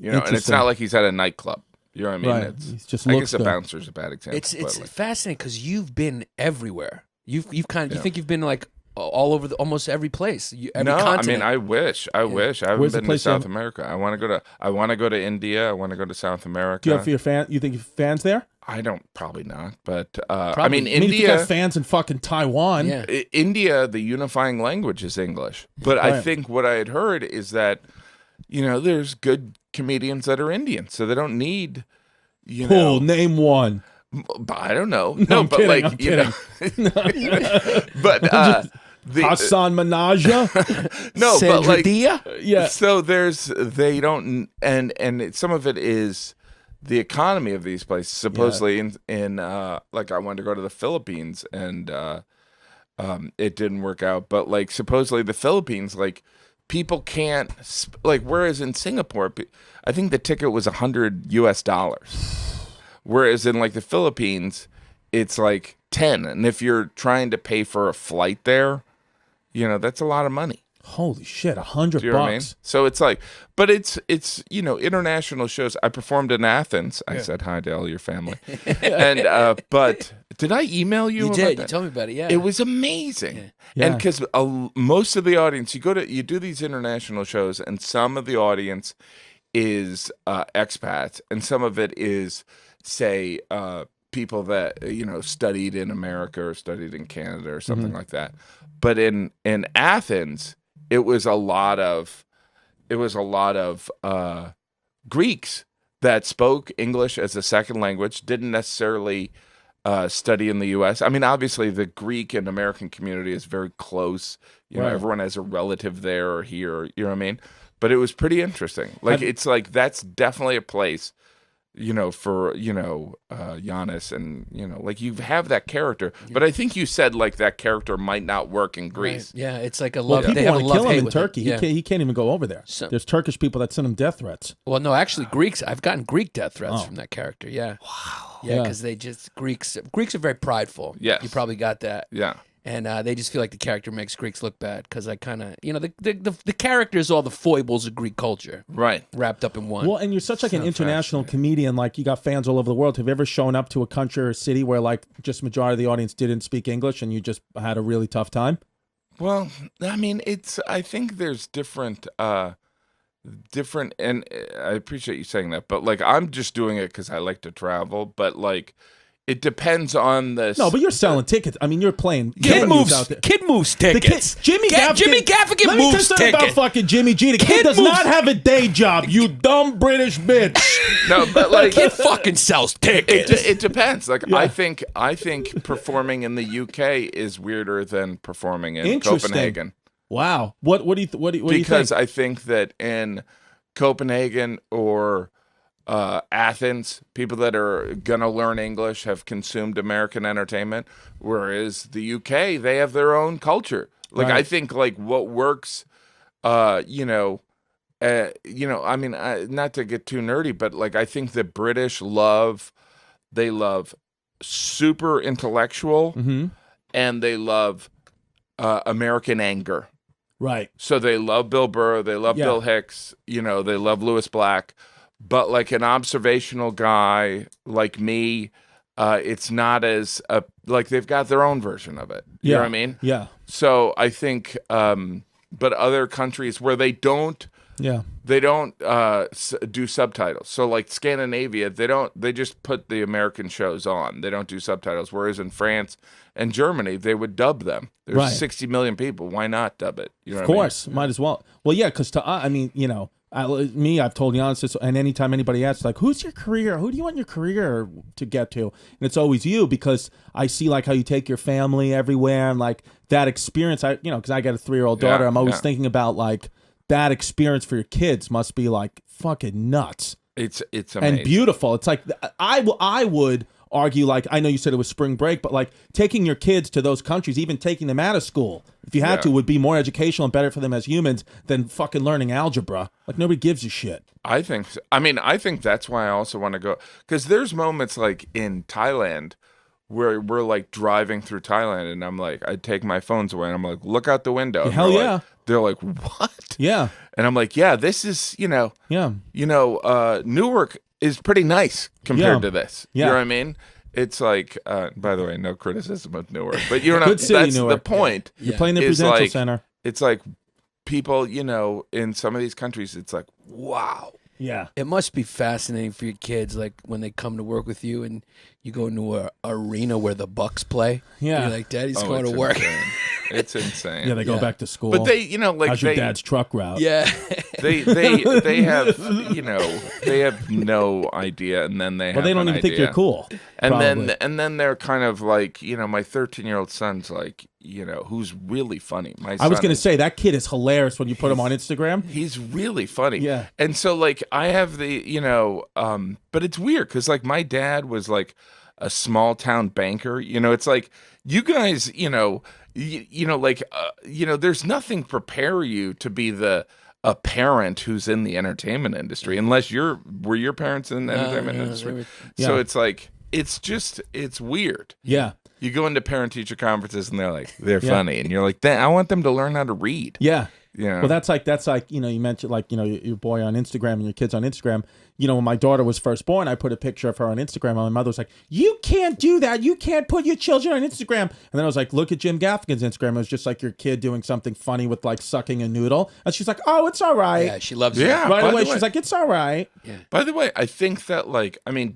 S2: And it's not like he's at a nightclub. You know what I mean?
S1: Right.
S2: It's,
S1: just
S2: I
S1: looks
S2: guess a
S1: good.
S2: bouncer's a bad example.
S3: It's fascinating because you've been everywhere. You think you've been like all over almost every place. Every continent.
S2: I mean, I wish. I haven't
S1: Where's the
S2: been to
S1: place
S2: South America. I want to go to India. I want to go to South America.
S1: Do you have you think you have fans there?
S2: I don't, probably not, but
S3: Probably.
S2: I mean,
S1: You
S2: India.
S1: got fans in fucking Taiwan.
S3: Yeah.
S2: India, the unifying language is English. But I
S1: Right.
S2: think what I had heard is that, there's good comedians that are Indian, so they don't need,
S1: Oh, name one.
S2: I don't know.
S1: No, I'm
S2: but
S1: kidding,
S2: like,
S1: I'm kidding.
S2: but
S1: Hassan Minaja.
S2: no, but like,
S1: Yeah.
S2: so they don't, and some of it is the economy of these places. Supposedly in like, I wanted to go to the Philippines, and it didn't work out. But like, supposedly the Philippines, like, people can't like, whereas in Singapore, I think the ticket was $100. Whereas in like the Philippines, it's like 10. And if you're trying to pay for a flight there, that's a lot of money.
S1: Holy shit, $100
S2: Do you know what I mean? So it's like, but it's international shows. I performed in Athens. I said hi to all your family. And but did I email you?
S3: You
S2: about
S3: did.
S2: that?
S3: You told me about it. Yeah.
S2: It was amazing.
S1: Yeah.
S2: And because most of the audience, you do these international shows, and some of the audience is expats, and some of it is, say, people that studied in America or studied in Canada or something like that. But in Athens, it was a lot of Greeks that spoke English as a second language, didn't necessarily study in the U.S. I mean, obviously, the Greek and American community is very close.
S1: Right.
S2: Everyone has a relative there or here. You know what I mean? But it was pretty interesting. Like, it's like, that's definitely a place, for, Yannis, and, like, you have that character. But I think you said, like, that character might not work in Greece.
S3: Right. Yeah, it's like a
S1: Well,
S3: love.
S1: people
S3: they have a
S1: want to kill him
S3: love-hate
S1: in
S3: with
S1: Turkey.
S3: Yeah.
S1: He can't even go over there. There's Turkish people that send him death threats.
S3: Well, no, actually, Greeks. I've gotten Greek death threats
S1: Oh.
S3: from that character. Yeah. Wow.
S1: Yeah.
S3: Yeah, because they just Greeks are very prideful.
S2: Yes.
S3: You probably got that.
S2: Yeah.
S3: And they just feel like the character makes Greeks look bad because I kind of, the character is all the foibles of Greek culture
S2: Right.
S3: wrapped up in one.
S1: Well, and you're such like an
S3: So
S1: international comedian. Like, you got fans all over the world. Have you ever shown up to a country or city where like just majority of the audience didn't speak English and you just had a really tough time?
S2: Well, I mean, I think there's different, and I appreciate you saying that, but like, I'm just doing it because I like to travel, but like, it depends on the.
S1: No, but you're selling tickets. I mean, you're playing.
S3: Kid
S1: venues out there.
S3: moves
S1: The
S3: tickets.
S1: kid, Jimmy
S3: Gaffigan
S1: Let me
S3: moves
S1: tell you something about
S3: tickets.
S1: fucking Jimmy G. The kid does
S3: moves-
S1: not have a day job. You dumb British bitch.
S2: No, but like,
S3: Kid fucking sells tickets.
S2: it depends. Like, I think performing in the UK is weirder than performing in
S1: Interesting.
S2: Copenhagen.
S1: Wow. What do you think?
S2: Because I think that in Copenhagen or Athens, people that are gonna learn English have consumed American entertainment, whereas the UK, they have their own culture. Like
S1: Right.
S2: I think like what works, I mean, not to get too nerdy, but like I think the British love super intellectual, and they love American anger.
S1: Right.
S2: So they love Bill Burr, they love
S1: Yeah.
S2: Bill Hicks, they love Lewis Black, but like an observational guy like me, it's not as like they've got their own version of it. You know what I mean?
S1: Yeah.
S2: So I think, but other countries where they don't do subtitles. So like Scandinavia, they just put the American shows on. They don't do subtitles. Whereas in France and Germany, they would dub them. There's
S1: Right.
S2: 60 million people. Why not dub it? You know
S1: Of
S2: what I mean?
S1: course, might as well. Well, yeah, because I've told Yannis this, and anytime anybody asks, like, who's your career? Who do you want your career to get to? And it's always you, because I see like how you take your family everywhere, and like that experience. Because I got a 3-year-old daughter, I'm always thinking about like that experience for your kids must be like fucking nuts.
S2: It's amazing.
S1: And beautiful. It's like I would argue, like, I know you said it was spring break, but like taking your kids to those countries, even taking them out of school, if you had to, would be more educational and better for them as humans than fucking learning algebra. Like, nobody gives a shit.
S2: I think so. I mean, I think that's why I also want to go, because there's moments like in Thailand where we're like driving through Thailand, and I'm like, I take my phones away and I'm like, look out the window. And
S1: Hell yeah.
S2: They're like, what?
S1: Yeah.
S2: And I'm like, yeah, this is, Newark is pretty nice compared to this.
S1: Yeah.
S2: You know what I mean? It's like, by the way, no criticism of Newark, but you know,
S1: Good city,
S2: that's
S1: Newark.
S2: the point.
S1: You're playing the
S2: It's
S1: Prudential
S2: like-
S1: Center.
S2: It's like people, in some of these countries, it's like, wow.
S1: Yeah.
S3: It must be fascinating for your kids, like when they come to work with you and you go into a arena where the Bucks play.
S1: Yeah.
S3: You're like, Daddy's going
S2: it's
S3: to work.
S2: insane. It's insane.
S1: Yeah, they go back to school.
S2: But they, like
S1: how's your dad's truck route?
S3: Yeah.
S2: they have, they have no idea, and then they have
S1: Well, they don't
S2: an
S1: even think you're
S2: idea.
S1: cool.
S2: And
S1: probably.
S2: then they're kind of like, my 13-year-old son's like, who's really funny. My
S1: I was
S2: son
S1: going to
S2: is-
S1: say, that kid is hilarious when you put him on Instagram.
S2: He's really funny.
S1: Yeah.
S2: And so like I have the, but it's weird because like my dad was like a small town banker. It's like you guys, there's nothing prepare you to be a parent who's in the entertainment industry unless were your parents in the entertainment industry? So it's like it's weird.
S1: Yeah.
S2: You go into parent teacher conferences and they're like, they're funny. And you're like, I want them to learn how to read.
S1: Yeah.
S2: Yeah.
S1: Well, that's like, you mentioned like, your boy on Instagram and your kids on Instagram. When my daughter was first born, I put a picture of her on Instagram, and my mother was like, you can't do that. You can't put your children on Instagram. And then I was like, look at Jim Gaffigan's Instagram. It was just like your kid doing something funny with like sucking a noodle. And she's like, oh, it's all right.
S3: Yeah, she loves it.
S2: Yeah.
S1: Right
S2: by
S1: away,
S2: the way-
S1: she's like, it's all right.
S2: By the way, I think that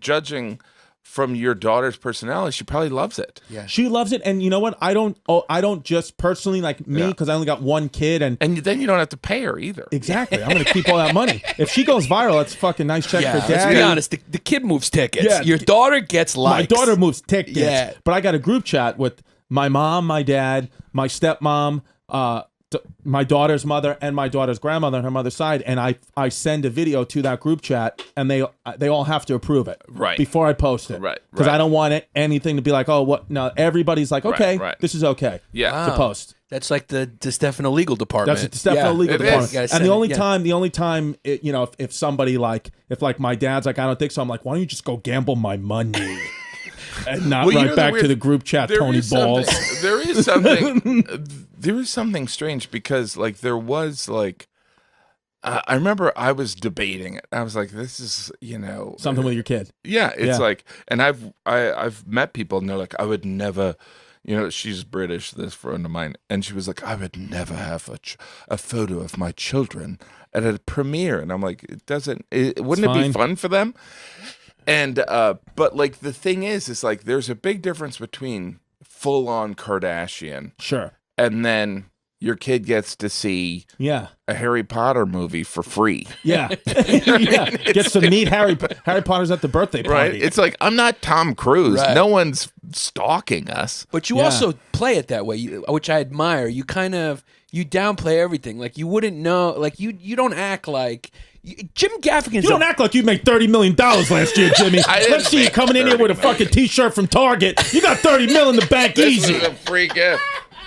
S2: judging from your daughter's personality, she probably loves it.
S3: Yeah.
S1: She loves it. And you know what? I don't just personally, like me, because I only got one kid. And
S2: then you don't have to pay her either.
S1: exactly, I'm going to keep all that money. If she goes viral, that's a fucking nice check
S3: Yeah,
S1: for
S3: let's
S1: dad.
S3: be honest. The kid moves tickets.
S1: Yeah.
S3: Your daughter gets likes.
S1: My daughter moves tickets.
S3: Yeah.
S1: But I got a group chat with my mom, my dad, my stepmom, my daughter's mother, and my daughter's grandmother on her mother's side, and I send a video to that group chat, and they all have to approve it
S2: Right.
S1: before I post it,
S2: Right,
S1: Because
S2: right.
S1: I don't want anything to be like, oh, what? No, everybody's like, okay,
S2: right.
S1: this is okay,
S2: Yeah.
S1: to post.
S3: That's like the Distefano legal department.
S1: That's the Stefano legal
S2: it is.
S1: department.
S3: You gotta
S1: And
S3: send
S1: the
S3: it,
S1: only
S3: yeah.
S1: time, if somebody if my dad's like, I don't think so, I'm like, why don't you just go gamble my money? And not
S2: Well, you
S1: right
S2: know,
S1: back
S2: the
S1: to
S2: weird-
S1: the group chat,
S2: There
S1: Tony
S2: is
S1: Balls.
S2: there is something strange because like there was like I remember I was debating it. I was like, this is
S1: Something with your kid.
S2: yeah. It's
S1: Yeah.
S2: like, and I've met people and they're like, I would never. She's British, this friend of mine, and she was like, I would never have a photo of my children at a premiere. And I'm like, wouldn't it be
S1: fine.
S2: fun for them? And, but like, the thing is like, there's a big difference between full on Kardashian
S1: Sure.
S2: and then your kid gets to see
S1: Yeah.
S2: a Harry Potter movie for free.
S1: Yeah. Yeah. Gets to meet Harry Potter's at the birthday party.
S2: Right? It's like, I'm not Tom Cruise.
S3: Right.
S2: No one's stalking us.
S3: But you
S1: Yeah.
S3: also play it that way, which I admire. You kind of you downplay everything. Like you wouldn't know. Like you don't act like Jim Gaffigan's
S1: You don't act like you made $30 million last year, Jimmy. Let's see you coming in here with a fucking T-shirt from Target. You got $30 million in the bank easy.
S2: This was a free gift.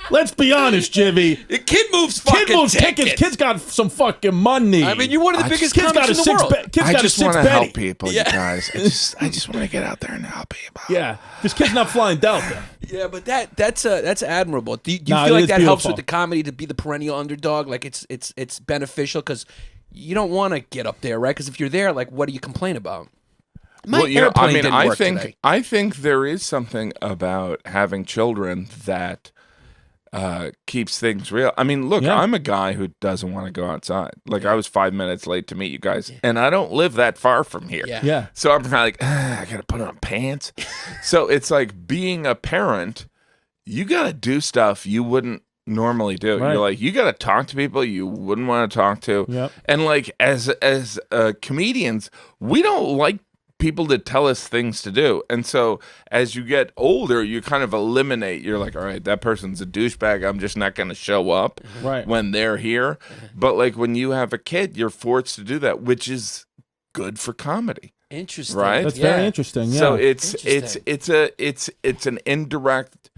S1: Let's be honest, Jimmy.
S3: The kid moves fucking
S1: Kid moves tickets. Kid's got some fucking money.
S3: I mean, you're one of the biggest
S1: Kid's got
S3: comics
S1: a
S3: in the world.
S1: Kid's
S2: I
S1: got
S2: just
S1: a
S2: want
S1: six
S2: to help
S1: Betty.
S2: people, you guys. I just want to get out there and help people.
S1: Yeah, this kid's not flying Delta.
S3: Yeah, but that's admirable. Do you
S1: No,
S3: feel
S1: it
S3: like
S1: is
S3: that helps
S1: beautiful.
S3: with the comedy to be the perennial underdog? Like it's beneficial because you don't want to get up there, right? Because if you're there, like, what do you complain about? My
S2: Well, you know, I
S3: airplane
S2: mean,
S3: didn't work today.
S2: I think there is something about having children that keeps things real. I mean, look,
S1: Yeah.
S2: I'm a guy who doesn't want to go outside. Like, I was 5 minutes late to meet you guys, and I don't live that far from here.
S3: Yeah.
S1: Yeah.
S2: So I'm kind of like, I got to put on pants. So it's like being a parent, you got to do stuff you wouldn't normally do.
S1: Right.
S2: You're like, you got to talk to people you wouldn't want to talk to.
S1: Yep.
S2: And like, as comedians, we don't like people to tell us things to do. And so as you get older, you kind of eliminate, you're like, all right, that person's a douchebag. I'm just not going to show up
S1: Right.
S2: when they're here. But like when you have a kid, you're forced to do that, which is good for comedy.
S3: Interesting,
S2: Right?
S1: That's very interesting. Yeah.
S2: So it's
S3: Interesting.
S2: it's an indirect.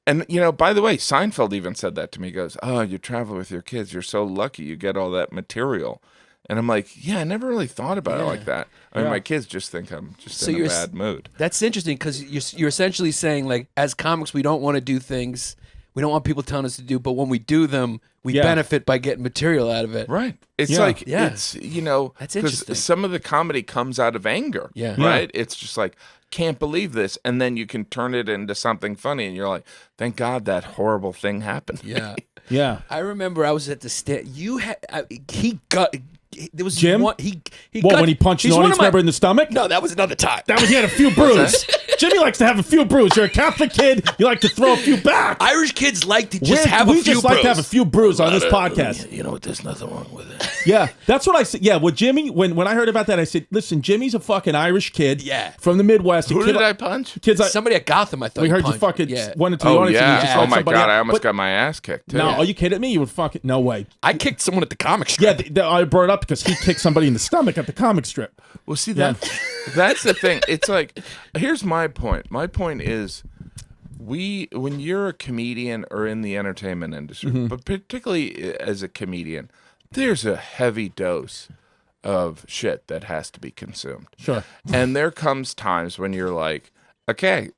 S2: And you know, by the way, Seinfeld even said that to me. He goes, "Oh, you travel with your kids. You're so lucky. You get all that material." And I'm like, "Yeah, I never really thought about it like that. I mean,
S1: Yeah.
S2: my kids just think I'm just
S3: So
S2: in a
S3: you're
S2: bad mood."
S3: That's interesting because you're essentially saying, like, as comics, we don't want to do things we don't want people telling us to do, but when we do them, we
S1: Yeah.
S3: benefit by getting material out of it.
S2: Right. It's
S1: Yeah.
S2: like
S3: Yeah.
S2: it's you know,
S3: That's
S2: 'cause
S3: interesting.
S2: some of the comedy comes out of anger.
S3: Yeah.
S2: Right? It's just like, can't believe this, and then you can turn it into something funny, and you're like, thank God that horrible thing happened.
S3: Yeah.
S1: Yeah.
S3: I remember I was at the stand. You had he got there was
S1: Jim?
S3: one he
S1: What,
S3: got,
S1: when he punched an
S3: he's one
S1: audience
S3: of my-
S1: member in the stomach?
S3: No, that was another time.
S1: That was, he had a few bruises. Jimmy likes to have a few bruises. You're a Catholic kid. You like to throw a few back.
S3: Irish kids like to just have
S1: we
S3: a few
S1: just like to have a few bruises on this podcast.
S2: You know what? There's nothing wrong with it.
S1: Yeah, that's what I said. Yeah, well, Jimmy, when I heard about that, I said, listen, Jimmy's a fucking Irish kid.
S3: Yeah.
S1: From the Midwest.
S2: Who did I punch?
S1: Kids,
S3: Somebody at Gotham, I thought.
S1: we heard you
S3: punched.
S1: fucking
S3: Yeah.
S1: went into the
S2: Oh
S1: audience and you
S2: yeah.
S1: just
S2: Oh
S1: let
S2: my
S1: somebody
S2: God.
S1: out.
S2: I almost
S1: But-
S2: got my ass kicked too.
S1: No, are you kidding me? You would fucking, no way.
S3: I kicked someone at the comic
S1: Yeah,
S3: strip.
S1: I brought it up because he kicked somebody in the stomach at the comic strip.
S2: Well, see
S1: Yeah.
S2: that's the thing. It's like, here's my point. My point is, when you're a comedian or in the entertainment industry,
S1: Mm-hmm.
S2: but particularly as a comedian, there's a heavy dose of shit that has to be consumed.
S1: Sure.
S2: And there comes times when you're like, okay,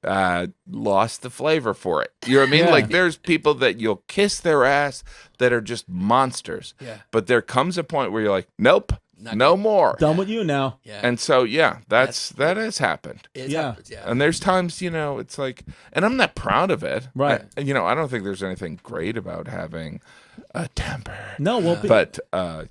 S2: lost the flavor for it. You know what I mean?
S1: Yeah.
S2: Like, there's people that you'll kiss their ass that are just monsters.
S3: Yeah.
S2: But there comes a point where you're like, nope, no more.
S1: Done with you now.
S3: Yeah.
S2: And so, yeah, that has happened.
S3: It
S1: Yeah.
S3: happens, yeah.
S2: And there's times, it's like, and I'm not proud of it.
S1: Right.
S2: I don't think there's anything great about having a temper.
S1: No, well,
S2: But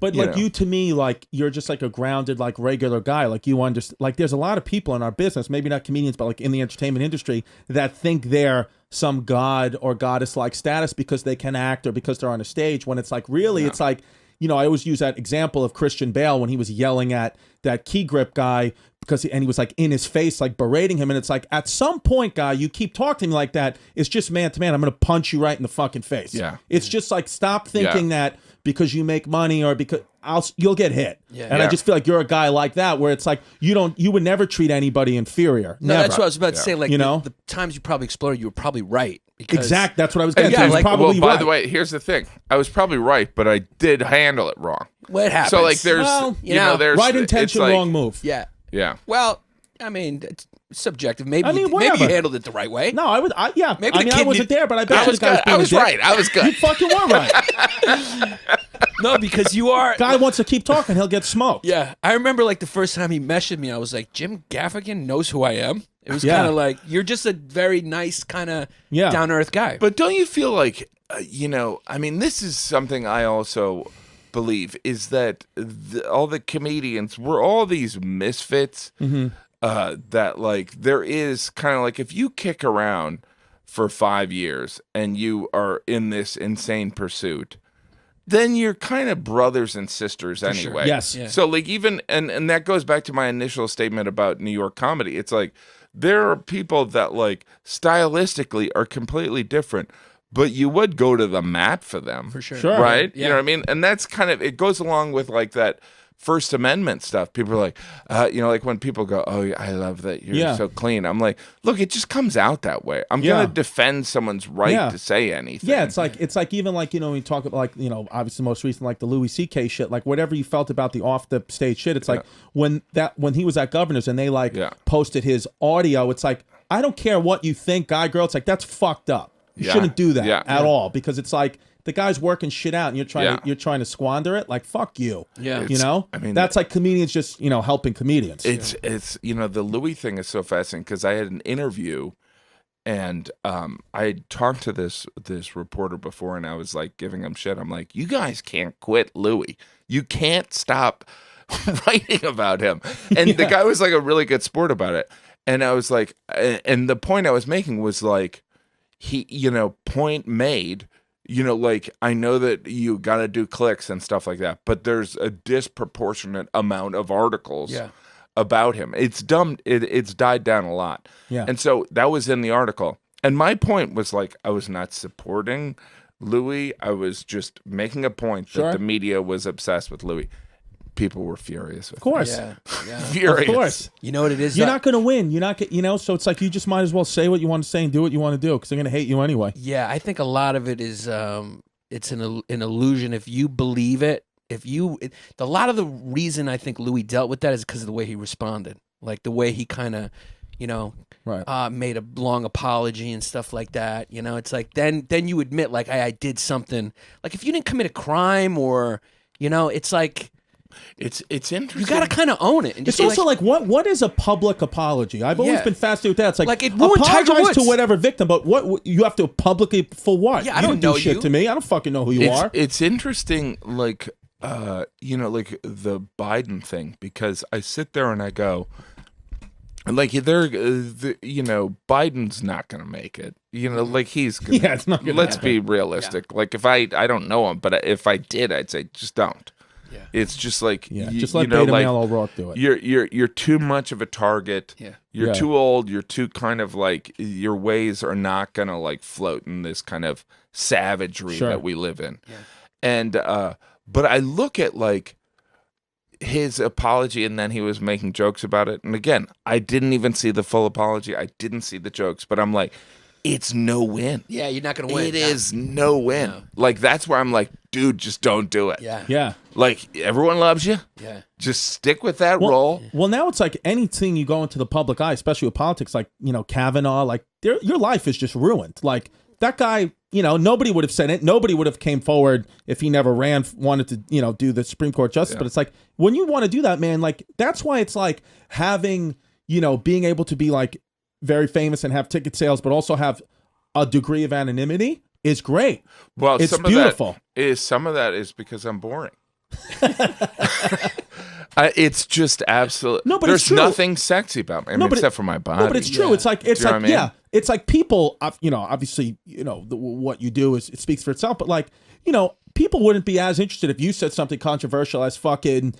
S1: like you, to me, like you're just like a grounded, like regular guy. Like you understand. Like there's a lot of people in our business, maybe not comedians, but like in the entertainment industry, that think they're some god or goddess like status because they can act or because they're on a stage. When it's like really, it's like, I always use that example of Christian Bale when he was yelling at that key grip guy because he was like in his face, like berating him. And it's like, at some point, guy, you keep talking to me like that. It's just man to man. I'm going to punch you right in the fucking face.
S2: Yeah.
S1: It's just like, stop thinking that because you make money or because you'll get hit.
S3: Yeah.
S1: And I just feel like you're a guy like that where it's like, you would never treat anybody inferior.
S3: No,
S1: Never.
S3: that's what I was about to say. Like,
S1: You know?
S3: the times you probably explored, you were probably right. Because
S1: Exact. That's what I was getting
S3: Yeah,
S1: to.
S3: like-
S1: Probably
S2: by
S1: right.
S2: the way, here's the thing. I was probably right, but I did handle it wrong.
S3: Well, it happens.
S2: So like there's
S1: Well,
S2: there's
S1: right
S2: it's
S1: intention,
S2: like-
S1: wrong move.
S3: Yeah.
S2: Yeah.
S3: Well, I mean, it's subjective. Maybe
S1: I mean,
S3: maybe
S1: whatever.
S3: you handled it the right way.
S1: No, I would. Yeah.
S3: Maybe
S1: I
S3: the
S1: mean, I
S3: kid
S1: wasn't
S3: knew-
S1: there, but I bet
S2: I
S1: you
S2: was
S1: the guy's
S2: good.
S1: being
S2: I
S1: a
S2: was
S1: dick.
S2: right. I was
S1: You
S2: good.
S1: fucking were right.
S3: No, because you are.
S1: Guy wants to keep talking, he'll get smoked.
S3: Yeah, I remember like the first time he messaged me, I was like, Jim Gaffigan knows who I am. It was
S1: Yeah.
S3: kind of like, you're just a very nice kind of
S1: Yeah.
S3: down to earth guy.
S2: But don't you feel like, I mean, this is something I also believe is that all the comedians, we're all these misfits that like there is kind of like if you kick around for 5 years and you are in this insane pursuit, then you're kind of brothers and sisters anyway.
S1: Yes.
S3: Yeah.
S2: So like even and that goes back to my initial statement about New York comedy. It's like there are people that like stylistically are completely different, but you would go to the mat for them.
S3: For sure.
S1: Sure.
S2: Right?
S3: Yeah.
S2: You know what I mean? And that's kind of it goes along with like that First Amendment stuff, people are like, like when people go, "Oh, I love that you're so clean." I'm like, look, it just comes out that way. I'm gonna defend someone's right to say anything.
S1: Yeah, it's like even like when you talk about like obviously most recent like the Louis C.K. shit, like whatever you felt about the off the stage shit. It's like when he was at Governor's and they posted his audio. It's like I don't care what you think, guy, girl. It's like that's fucked up. You shouldn't do that at all because it's like. The guy's working shit out, and you're trying to squander it. Like fuck you.
S3: Yeah,
S1: I mean that's like comedians just helping comedians.
S2: It's the Louis thing is so fascinating because I had an interview, and I talked to this reporter before, and I was like giving him shit. I'm like, you guys can't quit Louis. You can't stop writing about him. And the guy was like a really good sport about it. And I was like, and the point I was making was like, he point made. Like I know that you got to do clicks and stuff like that, but there's a disproportionate amount of articles about him. It's dumb. It's died down a lot. Yeah. And so that was in the article. And my point was like, I was not supporting Louis. I was just making a point that the media was obsessed with Louis. People were furious.
S1: Of course.
S3: Yeah.
S2: Furious.
S1: Of course.
S3: You know what it is?
S1: You're not going to win. You're not so it's like you just might as well say what you want to say and do what you want to do because they're going to hate you anyway.
S3: Yeah, I think a lot of it is it's an illusion if you believe it. A lot of the reason I think Louis dealt with that is because of the way he responded. Like the way he kind of, made a long apology and stuff like that. It's like then you admit like I did something. Like if you didn't commit a crime or, it's like
S2: it's interesting.
S3: You got to kind of own it. And
S1: it's also like what is a public apology? I've always been fascinated with that. It's like
S3: it ruined Tiger Woods
S1: to whatever victim, but what you have to publicly for what?
S3: Yeah, I don't know
S1: shit to me. I don't fucking know who you are.
S2: It's interesting, like like the Biden thing, because I sit there and I go, like Biden's not gonna make it. Like he's gonna,
S1: it's not.
S2: Let's be realistic. Yeah. Like if I don't know him, but if I did, I'd say just don't. Yeah. It's just like
S1: just let Beta Male O'Rourke do it.
S2: You're too much of a target. Yeah. You're too old. You're too kind of like your ways are not gonna like float in this kind of savagery that we live in. Yeah. And but I look at like his apology, and then he was making jokes about it. And again, I didn't even see the full apology. I didn't see the jokes, but I'm like, it's no win.
S3: Yeah, you're not going to win.
S2: It is no win. No. Like, that's where I'm like, dude, just don't do it.
S3: Yeah.
S1: Yeah.
S2: Like, everyone loves you.
S3: Yeah.
S2: Just stick with that role.
S1: Well, now it's like anything you go into the public eye, especially with politics, like, Kavanaugh, like, your life is just ruined. Like, that guy, nobody would have said it. Nobody would have came forward if he never wanted to, do the Supreme Court justice. Yeah. But it's like, when you want to do that, man, like, that's why it's like having, being able to be like very famous and have ticket sales, but also have a degree of anonymity is great.
S2: Well,
S1: it's beautiful.
S2: Some of that is because I'm boring. It's just absolute. No, but there's nothing sexy about me. Except for my body.
S1: No, but it's true. Yeah. It's like it's like people. Obviously, what you do is it speaks for itself. But like, people wouldn't be as interested if you said something controversial as fucking,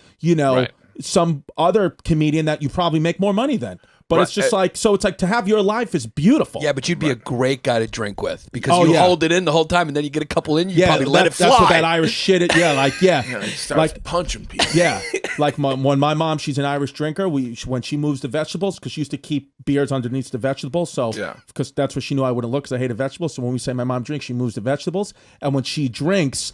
S1: some other comedian that you probably make more money than. But it's just like, so it's like to have your life is beautiful.
S3: Yeah, but you'd be a great guy to drink with because you hold it in the whole time and then you get a couple in, you probably let it fly.
S1: That's what that Irish shit,
S2: he starts punching people.
S1: Yeah, like when my mom, she's an Irish drinker, when she moves the vegetables, because she used to keep beers underneath the vegetables, so, because that's what she knew I wouldn't look, because I hated vegetables, so when we say my mom drinks, she moves the vegetables, and when she drinks,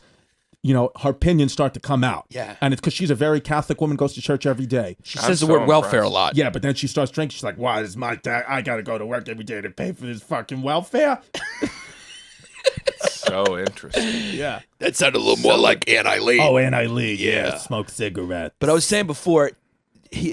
S1: her opinions start to come out.
S3: Yeah.
S1: And it's because she's a very Catholic woman, goes to church every day.
S3: She says the word welfare a lot.
S1: Yeah, but then she starts drinking. She's like, why is my dad, I got to go to work every day to pay for this fucking welfare?
S2: So interesting.
S1: Yeah.
S3: That sounded a little more like Annie Lee.
S1: Oh, Annie Lee. Yeah. Smoke cigarette.
S3: But I was saying before,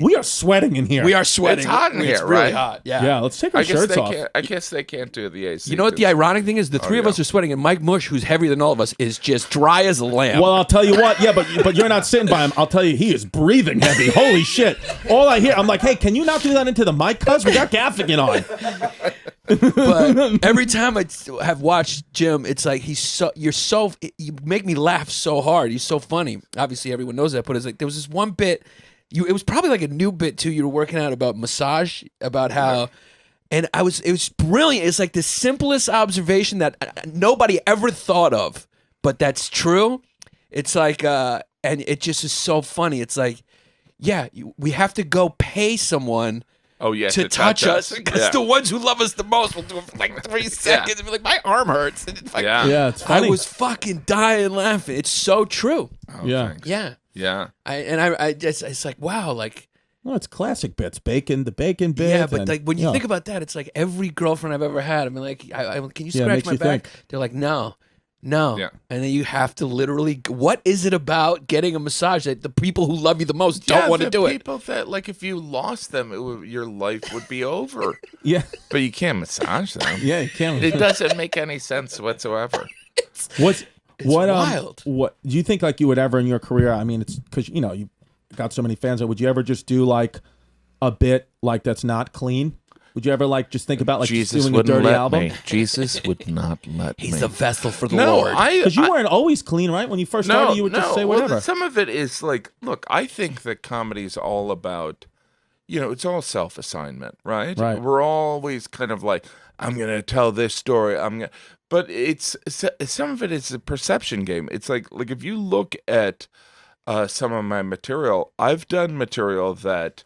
S1: we are sweating in here.
S3: We are sweating.
S2: It's hot in here,
S3: it's really hot. Yeah.
S1: Yeah, let's take our shirts off.
S2: I guess they can't do the AC.
S3: You know what the ironic thing is? The three of us are sweating, and Mike Mush, who's heavier than all of us, is just dry as a lamb.
S1: Well, I'll tell you what. Yeah, but you're not sitting by him. I'll tell you, he is breathing heavy. Holy shit. All I hear, I'm like, hey, can you not do that into the mic, cuz? We got Gaffigan on.
S3: But every time I have watched Jim, it's like you make me laugh so hard. He's so funny. Obviously, everyone knows that, but it's like there was this one bit. It was probably like a new bit too. You were working out about massage, about how, and it was brilliant. It's like the simplest observation that nobody ever thought of, but that's true. It's like and it just is so funny. It's like, yeah, we have to go pay someone.
S2: Oh yeah,
S3: to touch us, because the ones who love us the most will do it for like 3 seconds and be like, my arm hurts. And it's like,
S1: it's funny.
S3: I was fucking dying laughing. It's so true.
S2: Oh,
S1: yeah,
S2: thanks.
S3: Yeah. I just, it's like, wow, like.
S1: No, it's classic bits. The bacon bit.
S3: Yeah, but like when you think about that, it's like every girlfriend I've ever had. I mean, like, can you scratch my back? They're like, no. Yeah. And then you have to literally, what is it about getting a massage that the people who love you the most don't want to do it?
S2: People that, like, if you lost them, your life would be over.
S1: Yeah.
S2: But you can't massage them.
S1: Yeah, you can't.
S2: It doesn't make any sense whatsoever.
S3: It's wild.
S1: What do you think, like, you would ever in your career? I mean, it's because, you got so many fans. Would you ever just do, like, a bit, like, that's not clean? Would you ever, like, just think about, like,
S2: Jesus
S1: doing a dirty album?
S2: Jesus would not let me.
S3: He's a vessel for the Lord.
S1: Because you weren't always clean, right? When you first started, you would just say whatever.
S2: Well, some of it is like, look, I think that comedy is all about, it's all self-assignment, right?
S1: Right.
S2: We're always kind of like, I'm going to tell this story. But it's some of it is a perception game. It's like if you look at some of my material, I've done material that.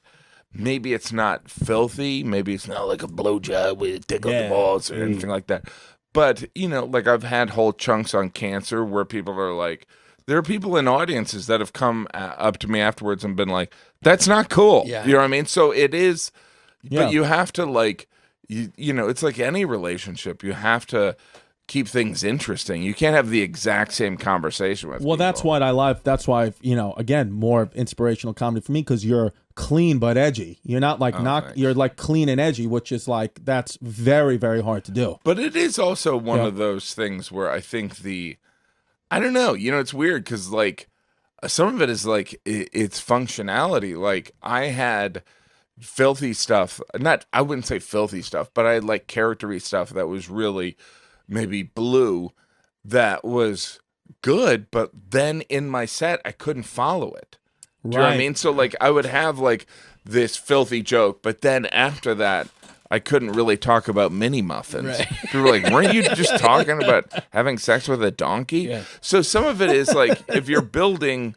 S2: Maybe it's not filthy. Maybe it's not like a blowjob with tickle the balls or anything like that. But, like I've had whole chunks on cancer where people are like, there are people in audiences that have come up to me afterwards and been like, that's not cool.
S3: Yeah.
S2: You know what I mean? So it is, but you have to like, it's like any relationship. You have to keep things interesting. You can't have the exact same conversation with people.
S1: That's what I love. That's why, again, more inspirational comedy for me, because you're clean but edgy. You're not like you're like clean and edgy, which is like, that's very, very hard to do.
S2: But it is also one of those things where I think I don't know, it's weird because like some of it is like it's functionality. Like I had filthy stuff, I wouldn't say filthy stuff, but I had like character-y stuff that was really maybe blue that was good, but then in my set I couldn't follow it. Do you know what I mean? So like I would have like this filthy joke, but then after that I couldn't really talk about mini muffins.
S3: Right.
S2: People were like, weren't you just talking about having sex with a donkey?
S3: Yeah.
S2: So some of it is like if you're building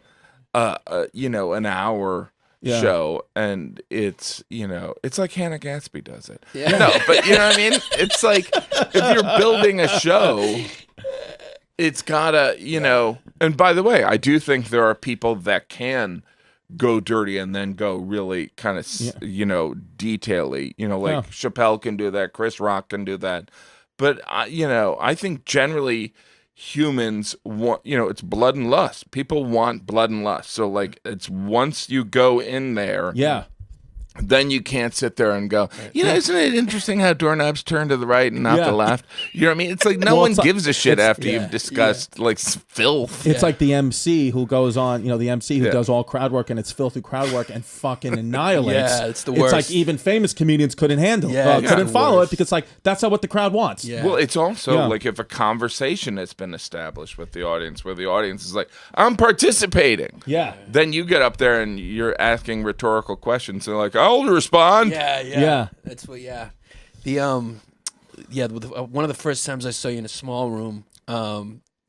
S2: an hour show and it's like Hannah Gatsby does it.
S3: Yeah.
S2: No, but you know what I mean? It's like if you're building a show, it's gotta, and by the way, I do think there are people that can go dirty and then go really kind of, detail-y. Chappelle can do that, Chris Rock can do that. But, I think generally humans want, it's blood and lust. People want blood and lust. So, like, it's once you go in there.
S1: Yeah.
S2: Then you can't sit there and go, isn't it interesting how doorknobs turn to the right and not the left? You know what I mean? It's like no one gives a shit after you've discussed like filth.
S1: It's like the MC who goes on, the MC who does all crowd work and it's filthy crowd work and fucking annihilates.
S3: Yeah, it's the worst.
S1: It's like even famous comedians couldn't handle it, couldn't follow it because like that's not what the crowd wants.
S3: Yeah.
S2: Well, it's also like if a conversation has been established with the audience where the audience is like, I'm participating.
S1: Yeah.
S2: Then you get up there and you're asking rhetorical questions and they're like, I'll respond.
S3: Yeah. That's what. Yeah. The one of the first times I saw you in a small room,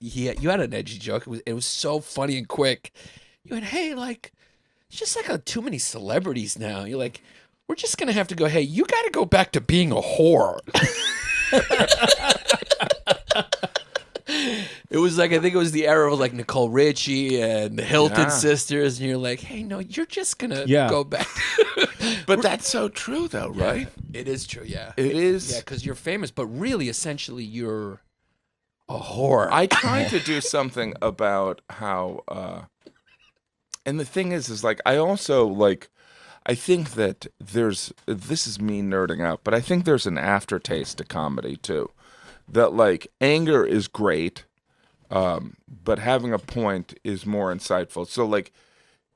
S3: you had an edgy joke. It was so funny and quick. You went, hey, like, it's just like too many celebrities now. You're like, we're just gonna have to go. Hey, you got to go back to being a whore. It was like, I think it was the era of like Nicole Richie and the Hilton sisters, and you're like, hey, no, you're just gonna go back.
S2: But that's so true, though, right?
S3: It is true, yeah.
S2: It is.
S3: Yeah, because you're famous, but really, essentially, you're a whore.
S2: I tried to do something about how, and the thing is like, I also like, I think that this is me nerding out, but I think there's an aftertaste to comedy too. That like anger is great, but having a point is more insightful. So like,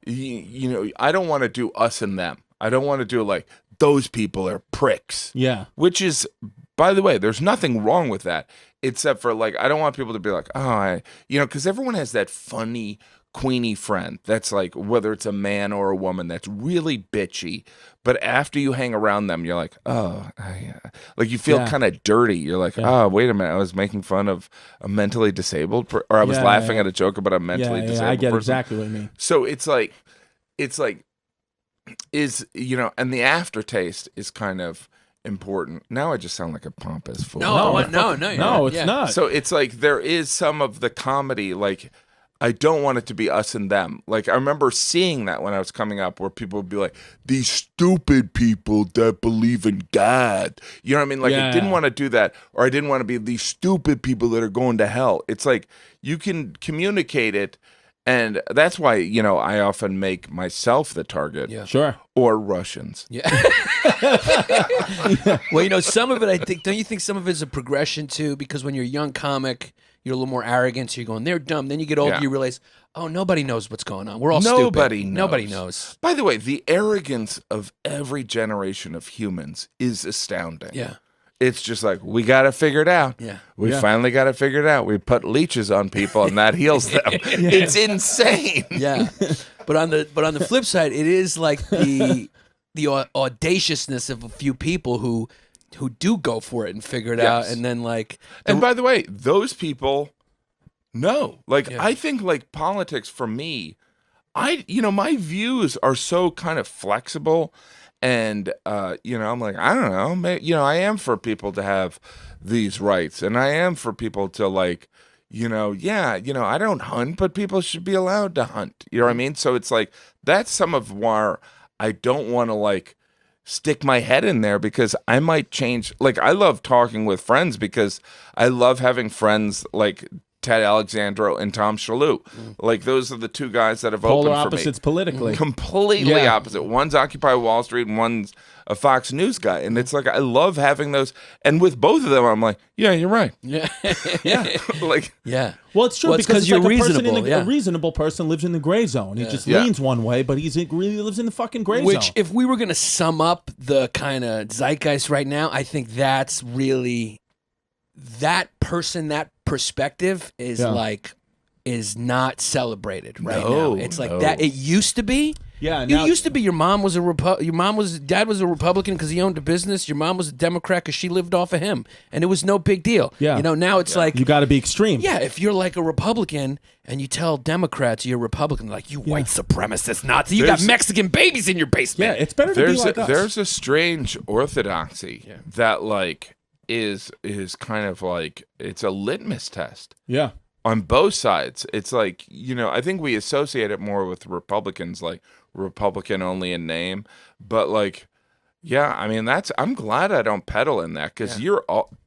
S2: I don't want to do us and them. I don't want to do like those people are pricks.
S1: Yeah.
S2: Which is, by the way, there's nothing wrong with that, except for like I don't want people to be like, because everyone has that funny queenie friend that's like, whether it's a man or a woman, that's really bitchy, but after you hang around them, you're like, oh, like you feel kind of dirty. You're like, oh, wait a minute, I was making fun of a mentally disabled, or I was laughing at a joke about a mentally disabled
S1: I get
S2: person.
S1: exactly what you mean.
S2: So it's like, is, you know, and the aftertaste is kind of important. Now I just sound like a pompous fool.
S3: No, it's not.
S2: So it's like there is some of the comedy, like, I don't want it to be us and them. Like, I remember seeing that when I was coming up, where people would be like, these stupid people that believe in God. You know what I mean? Like, I didn't want to do that, or I didn't want to be these stupid people that are going to hell. It's like, you can communicate it, and that's why, you know, I often make myself the target.
S3: Yeah.
S1: Sure.
S2: Or Russians.
S3: Yeah. Well, you know, some of it, I think, don't you think some of it is a progression too? Because when you're a young comic, you're a little more arrogant, so you're going, they're dumb. Then you get older, you realize, oh, nobody knows what's going on. We're all
S2: Nobody
S3: stupid.
S2: knows.
S3: Nobody knows.
S2: By the way, the arrogance of every generation of humans is astounding.
S3: Yeah.
S2: It's just like, we got to figure it out.
S3: Yeah.
S2: We finally got to figure it out. We put leeches on people and that heals them. It's insane.
S3: Yeah. But on the flip side, it is like the audaciousness of a few people who do go for it and figure it out, and then like.
S2: And by the way, those people, no. Like, I think like politics for me, my views are so kind of flexible. And, I'm like, I don't know, I am for people to have these rights, and I am for people to like, I don't hunt, but people should be allowed to hunt. You know what I mean? So it's like, that's some of why I don't want to like stick my head in there, because I might change. Like, I love talking with friends because I love having friends like Ted Alexandro and Tom Shalhoub. Like, those are the two guys that have
S1: polar
S2: opened for me.
S1: opposites politically.
S2: Completely opposite. One's Occupy Wall Street and one's a Fox News guy. And it's like, I love having those. And with both of them, I'm like, yeah, you're right.
S3: Yeah.
S2: Like,
S3: yeah.
S1: Well, it's true,
S3: Well,
S1: because
S3: you're
S1: like
S3: reasonable.
S1: a reasonable person lives in the gray zone. He just leans one way, but he really lives in the fucking gray zone.
S3: Which, if we were going to sum up the kind of zeitgeist right now, I think that's really that person, that perspective is not celebrated right now. It's like that. It used to be.
S1: Yeah,
S3: It used to be your dad was a Republican because he owned a business. Your mom was a Democrat because she lived off of him, and it was no big deal.
S1: Yeah.
S3: Now it's like
S1: you got to be extreme.
S3: Yeah, if you're like a Republican and you tell Democrats you're a Republican, like, you white supremacist Nazi, you got Mexican babies in your basement.
S1: Yeah, it's better to be like us.
S2: There's a strange orthodoxy that like is kind of like, it's a litmus test.
S1: Yeah.
S2: On both sides. It's like, I think we associate it more with Republicans, like Republican only in name, but like, I mean, I'm glad I don't peddle in that, because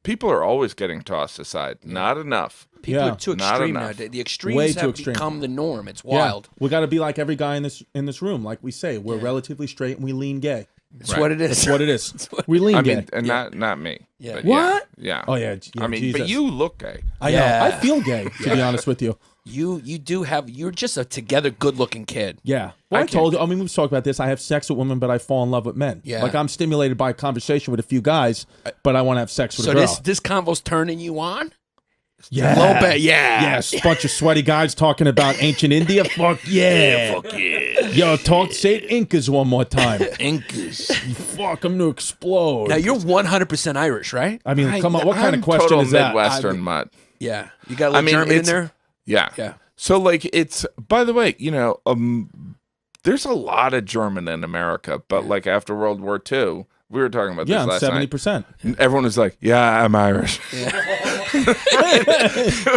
S2: people are always getting tossed aside. Not enough.
S3: People are too extreme now. The extremes have become the norm. It's wild.
S1: We got to be like every guy in this room. Like we say, we're relatively straight and we lean gay.
S3: It's what it is.
S1: It's what it is. We lean gay.
S2: And not me.
S3: Yeah.
S2: But
S1: what?
S2: Yeah.
S1: Oh yeah.
S2: I mean,
S1: Jesus.
S2: but you look gay.
S1: I know. I feel gay, to be honest with you.
S3: You're just a together good-looking kid.
S1: Yeah. Well, I told you. I mean, we've talked about this. I have sex with women, but I fall in love with men.
S3: Yeah.
S1: Like, I'm stimulated by a conversation with a few guys, but I want to have sex with a girl.
S3: So this convo's turning you on?
S1: Yeah.
S3: A little bit, yeah.
S1: Yes, bunch of sweaty guys talking about ancient India. Fuck yeah.
S2: Fuck yeah.
S1: Yo, say Incas one more time.
S2: Incas.
S1: Fuck, I'm going to explode.
S3: Now, you're 100% Irish, right?
S1: I mean, come on. What kind of question
S2: total
S1: is that?
S2: Midwestern mutt.
S3: Yeah. You got a little German in there?
S2: Yeah.
S3: Yeah.
S2: So, like, it's, by the way, there's a lot of German in America, but like after World War II, we were talking about this last
S1: 70%.
S2: night. Everyone was like, yeah, I'm Irish.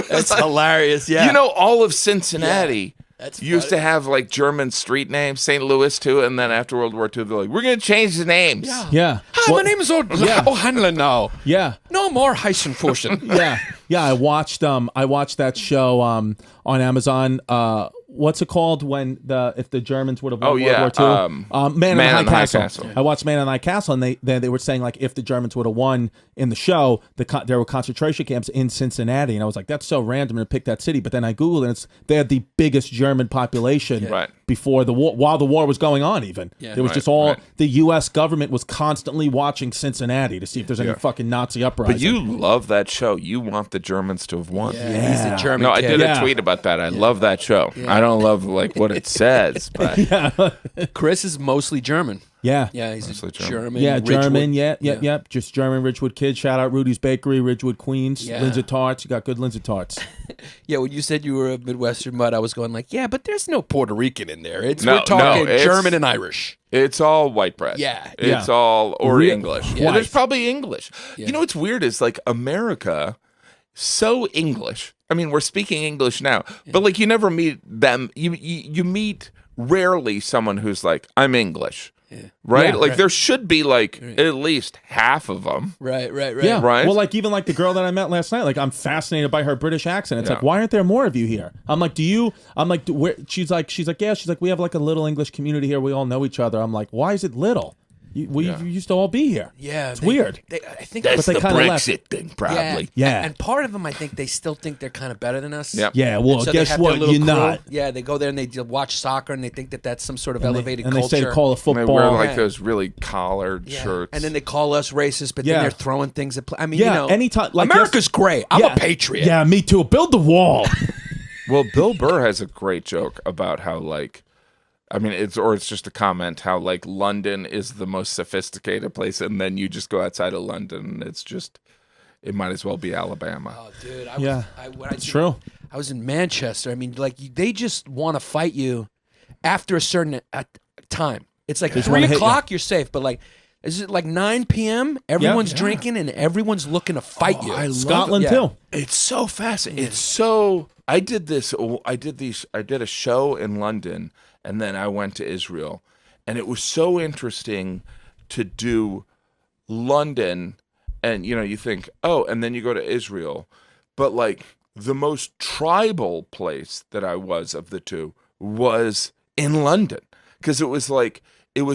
S3: That's hilarious, yeah.
S2: All of Cincinnati used to have like German street names, St. Louis too, and then after World War II, they're like, we're going to change the names.
S1: Yeah.
S3: Hi, my name is O'Hanlon now.
S1: Yeah.
S3: No more Heisenfuschen.
S1: Yeah, I watched that show on Amazon. What's it called if the Germans would have won World War II? Man in the High Castle. I watched Man in the High Castle, and they were saying like if the Germans would have won in the show, there were concentration camps in Cincinnati, and I was like, that's so random to pick that city. But then I googled it, and they had the biggest German population before the war, while the war was going on. Even there was just all the U.S. government was constantly watching Cincinnati to see if there's any fucking Nazi uprising.
S2: But you love that show. You want the Germans to have won.
S3: Yeah. He's a German.
S2: No,
S3: kid.
S2: I did a tweet about that. I love that show. I don't love like what it says, but
S3: Chris is mostly German.
S1: Yeah,
S3: he's a
S2: Mostly
S3: German.
S1: yeah,
S3: Ridgewood.
S1: German. Yeah, just German Ridgewood kid. Shout out Rudy's Bakery, Ridgewood, Queens.
S3: Yeah.
S1: Linzer Tarts. You got good Linzer Tarts.
S3: Yeah, when you said you were a Midwestern mutt, I was going like, yeah, but there's no Puerto Rican in there.
S2: No,
S3: we're talking
S2: it's-
S3: German and Irish.
S2: it's all white bread.
S3: Yeah.
S2: It's all or English.
S3: Yeah.
S2: Well, there's probably English.
S3: Yeah.
S2: You know what's weird is like America, so English. I mean, we're speaking English now, but like you never meet them. You meet rarely someone who's like, I'm English. Right?
S1: Yeah,
S2: like
S1: right.
S2: there should be like at least half of them.
S3: Right.
S1: Yeah,
S2: Right?
S1: Well, like even like the girl that I met last night, like I'm fascinated by her British accent. It's like, why aren't there more of you here? I'm like, where? She's like, yeah. She's like, we have like a little English community here. We all know each other. I'm like, why is it little? We used to all be here.
S3: Yeah,
S1: it's weird.
S3: I think
S2: That's
S1: they
S2: the
S1: kinda left.
S2: Brexit thing, probably.
S1: Yeah.
S3: And part of them, I think they still think they're kind of better than us.
S2: Yep.
S1: Yeah, well,
S3: And so they
S1: guess
S3: have their
S1: what?
S3: little
S1: You're
S3: crew.
S1: not.
S3: Yeah, they go there and they watch soccer and they think that that's some sort of
S1: And
S3: elevated
S1: they
S3: culture.
S1: say to call a
S2: They
S1: football.
S2: wear like
S3: Yeah.
S2: those really collared
S3: Yeah.
S2: shirts.
S3: And then they call us racist, but
S1: Yeah.
S3: then they're throwing things at. I mean,
S1: Yeah,
S3: you know,
S1: anytime- like
S3: America's great. I'm
S1: Yeah.
S3: a patriot.
S1: Yeah, me too. Build the wall.
S2: Well, Bill Burr has a great joke about how like, I mean, it's just a comment how like London is the most sophisticated place, and then you just go outside of London, and it's just, it might as well be Alabama.
S3: Oh, dude.
S1: It's true.
S3: I was in Manchester. I mean, like they just want to fight you after a certain time. It's like
S1: just
S3: 3
S1: wanna hit
S3: o'clock, you're safe, but like. Is it like 9 p.m.? Everyone's drinking and everyone's looking to fight you.
S2: I love
S1: Scotland
S3: it.
S1: too.
S2: It's so fascinating. It's so. I did a show in London, and then I went to Israel, and it was so interesting to do London, and you think, oh, and then you go to Israel, but like the most tribal place that I was of the two was in London, because it was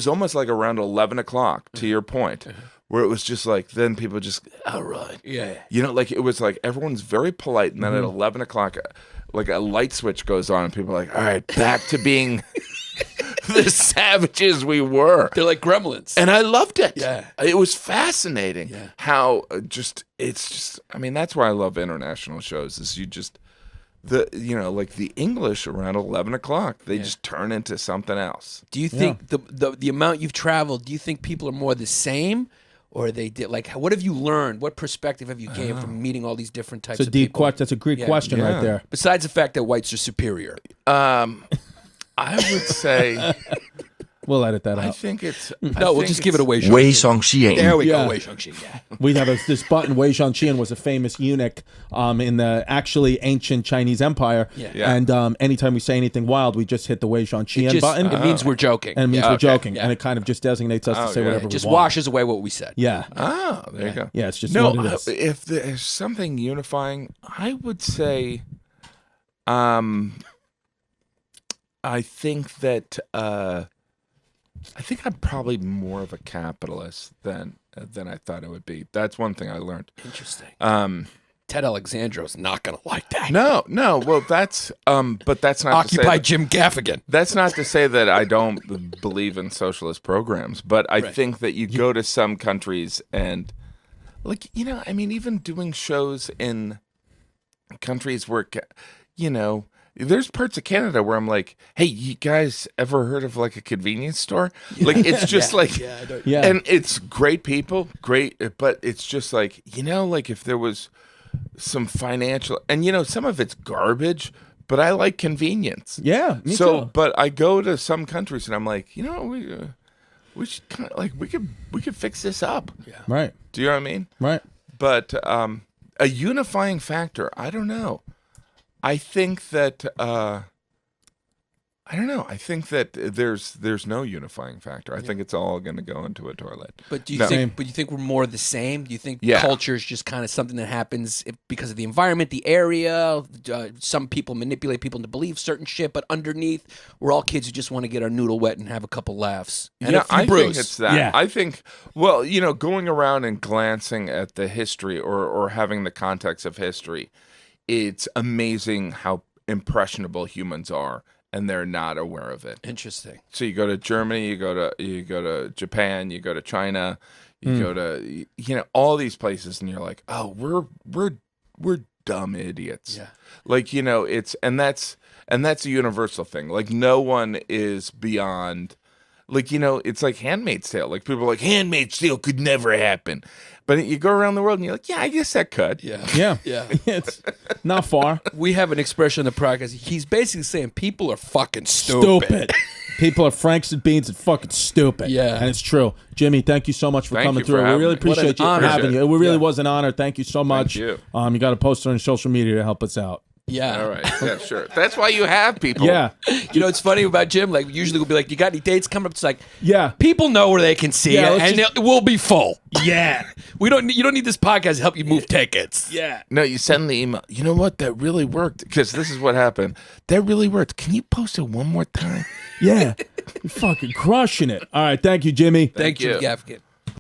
S2: almost like around 11 o'clock, to your point, where it was just like, then people just, all right.
S3: Yeah.
S2: Like it was like everyone's very polite. And then at 11 o'clock, like a light switch goes on and people are like, all right, back to being the savages we were.
S3: They're like gremlins.
S2: And I loved it.
S3: Yeah.
S2: It was fascinating
S3: Yeah.
S2: how it's just, I mean, that's why I love international shows is like the English around 11 o'clock, they just turn into something else.
S3: Do you think the amount you've traveled, do you think people are more the same? Or they did like, what have you learned? What perspective have you gained from meeting all these different types
S1: It's a
S3: of
S1: deep
S3: people?
S1: question. That's a great question right there.
S3: Besides the fact that whites are superior.
S2: I would say,
S1: We'll edit that
S2: I
S1: out.
S2: think it's,
S3: No, we'll just give it away.
S5: Wei Songxian.
S3: There we
S1: Yeah.
S3: go. Wei Shangxi. Yeah.
S1: We have this button. Wei Zhongqian was a famous eunuch in the actually ancient Chinese Empire.
S3: Yeah.
S1: And anytime we say anything wild, we just hit the Wei Zhongqian button.
S3: It means we're joking.
S1: and it means
S3: Yeah,
S1: we're
S3: okay,
S1: joking.
S3: yeah.
S1: And it kind of just designates us to say
S2: yeah.
S1: whatever
S3: It just
S1: we want.
S3: washes away what we said.
S1: Yeah.
S2: there you go.
S1: Yeah, it's just
S2: No,
S1: what it is.
S2: if there's something unifying, I would say, I think that I think I'm probably more of a capitalist than I thought I would be. That's one thing I learned.
S3: Interesting.
S2: Um,
S3: Ted Alexandro's not going to like that.
S2: no. Well, that's but that's not to say
S3: Occupy
S2: that,
S3: Jim Gaffigan.
S2: that's not to say that I don't believe in socialist programs, but I think that you go to some countries and like, I mean, even doing shows in countries where, there's parts of Canada where I'm like, hey, you guys ever heard of like a convenience store? Like, it's just like,
S1: Yeah.
S2: and it's great people, great, but it's just like, like if there was some financial, and some of it's garbage, but I like convenience.
S1: Yeah, me
S2: So,
S1: too.
S2: but I go to some countries and I'm like, we should kind of like, we could fix this up. Yeah.
S1: Right.
S2: Do you know what I mean?
S1: Right.
S2: But a unifying factor, I don't know. I think that I don't know. I think that there's no unifying factor. I think it's all going to go into a toilet.
S3: But do you
S2: No.
S3: think? But you think we're more the same? Do you think
S2: Yeah.
S3: culture is just kind of something that happens because of the environment, the area? Some people manipulate people to believe certain shit, but underneath, we're all kids who just want to get our noodle wet and have a couple laughs. And a few
S2: I
S3: brews.
S2: think it's that.
S1: Yeah.
S2: I think, well, going around and glancing at the history or having the context of history, it's amazing how impressionable humans are and they're not aware of it.
S3: Interesting.
S2: So you go to Germany, you go to Japan, you go to China, you go to all these places, and you're like, oh, we're dumb idiots.
S3: Yeah.
S2: Like that's a universal thing. Like no one is beyond. Like it's like Handmaid's Tale. Like people are like Handmaid's Tale could never happen, but you go around the world and you're like, yeah, I guess that could.
S1: Yeah. It's not far.
S3: We have an expression in the podcast. He's basically saying people are fucking stupid.
S1: People are Franks and Beans and fucking stupid.
S3: Yeah.
S1: And it's true. Jimmy, thank you so much for coming through. We really appreciate you
S3: honor.
S1: having you. It really was an honor. Thank you so much.
S2: Thank
S1: you got to post it on social media to help us out.
S3: Yeah.
S2: All right. Yeah, sure. That's why you have people.
S1: Yeah.
S3: You know, it's funny about Jim. Like, usually we'll be like, you got any dates coming up? It's like,
S1: yeah.
S3: People know where they can see it, and it will be full.
S1: Yeah.
S3: You don't need this podcast to help you move tickets.
S1: Yeah.
S2: No, you send the email. You know what? That really worked. Because this is what happened. That really worked. Can you post it one more time?
S1: Yeah. You're fucking crushing it. All right. Thank you, Jimmy.
S3: Thank you, Gaffigan.